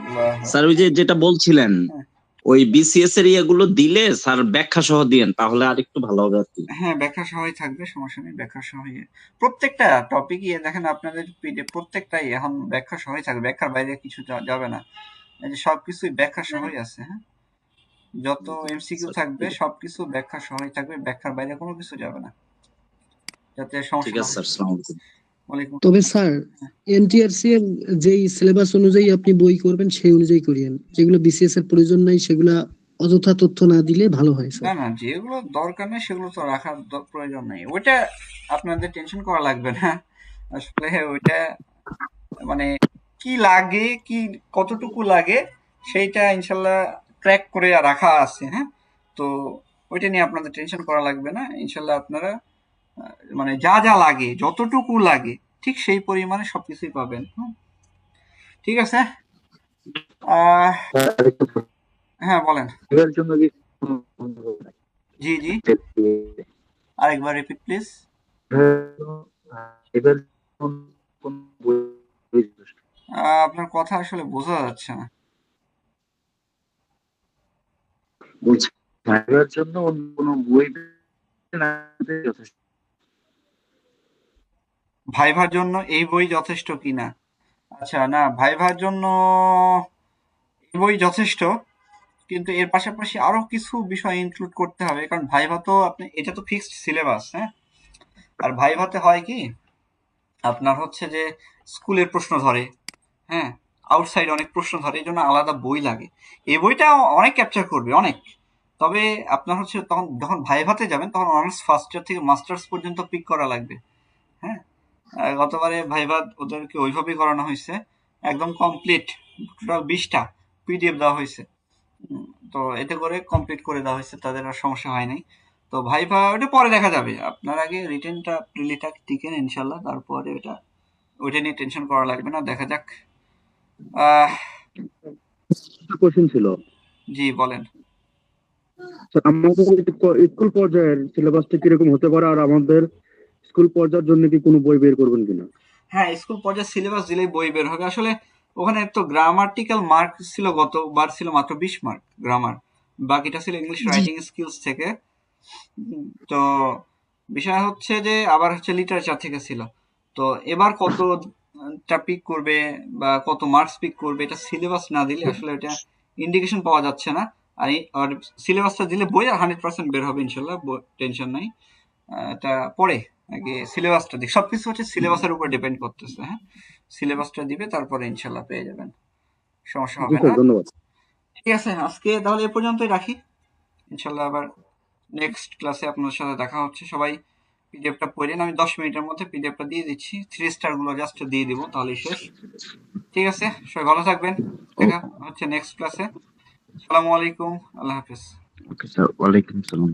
আল্লাহ। স্যার ওই যে যেটা বলছিলেন হ্যাঁ। ওই বিসিএস এর ইয়েগুলো দিলে স্যার ব্যাখ্যা সহ দিয়েন, তাহলে আর একটু ভালো হবে আর কি। হ্যাঁ ব্যাখ্যা সহায় থাকবে, সমস্যা নেই। ব্যাখ্যা সহায় প্রত্যেকটা টপিকই দেখেন আপনাদের পিডিএফ প্রত্যেকটাই এখন ব্যাখ্যা সহায় থাকবে, ব্যাখ্যার বাইরে কিছু যাবে না। এই যে সবকিছুই ব্যাখ্যা সহায় আছে। হ্যাঁ, যত এমসিকিউ থাকবে সবকিছু ব্যাখ্যা সহায় থাকবে, ব্যাখ্যার বাইরে কোনো কিছু যাবে না, যাতে ঠিক সমস্যা না আছে হয়। স্যার, আসসালামু আলাইকুম। ওয়ালাইকুম তবে আসসালাম। স্যার এনটিআরসি এর যেই সিলেবাস অনুযায়ী আপনি বই করবেন সেই অনুযায়ী করিয়েন, যেগুলো বিসিএস এর প্রয়োজন নাই সেগুলা অযথা তথ্য না দিলে ভালো হয় না স্যার। না, যেগুলো দরকার নেই সেগুলো তো রাখার প্রয়োজন নেই, ওইটা আপনাদের টেনশন করা লাগবে না। আসলে ওইটা মানে কি লাগে, কি কতটুকু লাগে সেইটা ইনশাল্লাহ ট্র্যাক করে রাখা আছে। হ্যাঁ, তো ওইটা নিয়ে আপনাদের টেনশন করা লাগবে না। ইনশাল্লাহ আপনারা মানে যা যা লাগে, যতটুকু লাগে ঠিক সেই পরিমাণে সবকিছুই পাবেন। ঠিক আছে। হ্যাঁ বলেন। এর জন্য কি জি জি, আরেকবার রিপিট প্লিজ। এবার কোন বই আপনার কথা আসলে বোঝা যাচ্ছে না। বলছি ভাইবার জন্য অন্য কোনো বই না যথেষ্ট? ভাইভার জন্য এই বই যথেষ্ট কিনা? আচ্ছা, না ভাইভার জন্য এই বই যথেষ্ট, কিন্তু এর পাশাপাশি আরো কিছু বিষয় ইনক্লুড করতে হবে, কারণ ভাইভা তো আপনি এটা তো ফিক্সড সিলেবাস। হ্যাঁ, আর ভাইভাতে হয় কি আপনার হচ্ছে যে স্কুলের প্রশ্ন ধরে, হ্যাঁ আউটসাইড অনেক প্রশ্ন ধরে, এই জন্য আলাদা বই লাগে। এই বইটা অনেক ক্যাপচার করবে অনেক, তবে আপনার হচ্ছে তখন যখন ভাইভাতে যাবেন তখন অনার্স ফার্স্ট ইয়ার থেকে মাস্টার্স পর্যন্ত পিক করা লাগবে। হ্যাঁ, গতবারে ভাইভা ওদেরকে ওইভাবেই করানো হয়েছে, একদম কমপ্লিট টোটাল 20টা পিডিএফ দেওয়া হয়েছে। তো এতে করে কমপ্লিট করে দেওয়া হয়েছে, তাদের আর সমস্যা হয় নাই। তো ভাইভা ওটা পরে দেখা যাবে, আপনার আগে রিটেনটা প্রিলিটা টিকেন ইনশাল্লাহ, তারপরে ওইটা নিয়ে টেনশন করা লাগবে না, দেখা যাক। কোশ্চেন ছিল জি বলেন। আমাদের স্কুল পর্যায়ের সিলেবাসটা কিরকম হতে পারে, আর আমাদের স্কুল পর্যায়ের জন্য কি কোনো বই বের করবেন কিনা? হ্যাঁ, স্কুল পর্যায়ে সিলেবাস দিলেই বই বের হবে। আসলে ওখানে তো গ্রামাটিক্যাল মার্ক ছিল, গতবার ছিল মাত্র 20 মার্ক গ্রামার, বাকিটা ছিল ইংলিশ রাইটিং স্কিলস থেকে। তো বিষয় হচ্ছে যে আবার হচ্ছে লিটারেচার থেকে ছিল। তো এবার কতটা পিক করবে বা কত মার্কস পিক করবে এটা সিলেবাস না দিলে আসলে এটা ইন্ডিকেশন পাওয়া যাচ্ছে না। আর সিলেবাসটা দিলে বই আর 100% বের হবে ইনশাল্লাহ, টেনশন নাই। এটা পরে আগে সিলেবাসটা দিক, সবকিছু হচ্ছে সিলেবাসের উপর ডিপেন্ড করতেছে। হ্যাঁ, সিলেবাসটা দিবে তারপরে ইনশাল্লাহ পেয়ে যাবেন, সমস্যা হবে না। ধন্যবাদ। ঠিক আছে, আজকে তাহলে এ পর্যন্তই রাখি। ইনশাল্লাহ আবার নেক্সট ক্লাসে আপনাদের সাথে দেখা হচ্ছে। সবাই পিডিএফটা পড়েন, আমি 10 মিনিটের মধ্যে পিডিএফটা দিয়ে দিচ্ছি, 3 স্টার গুলো জাস্ট দিয়ে দিব, তাহলে শেষ। ঠিক আছে, সবাই ভালো থাকবেন, দেখা হচ্ছে নেক্সট ক্লাসে। আসসালামু আলাইকুম, আল্লাহ হাফেজ। ওকে স্যার, ওয়ালাইকুম সালাম।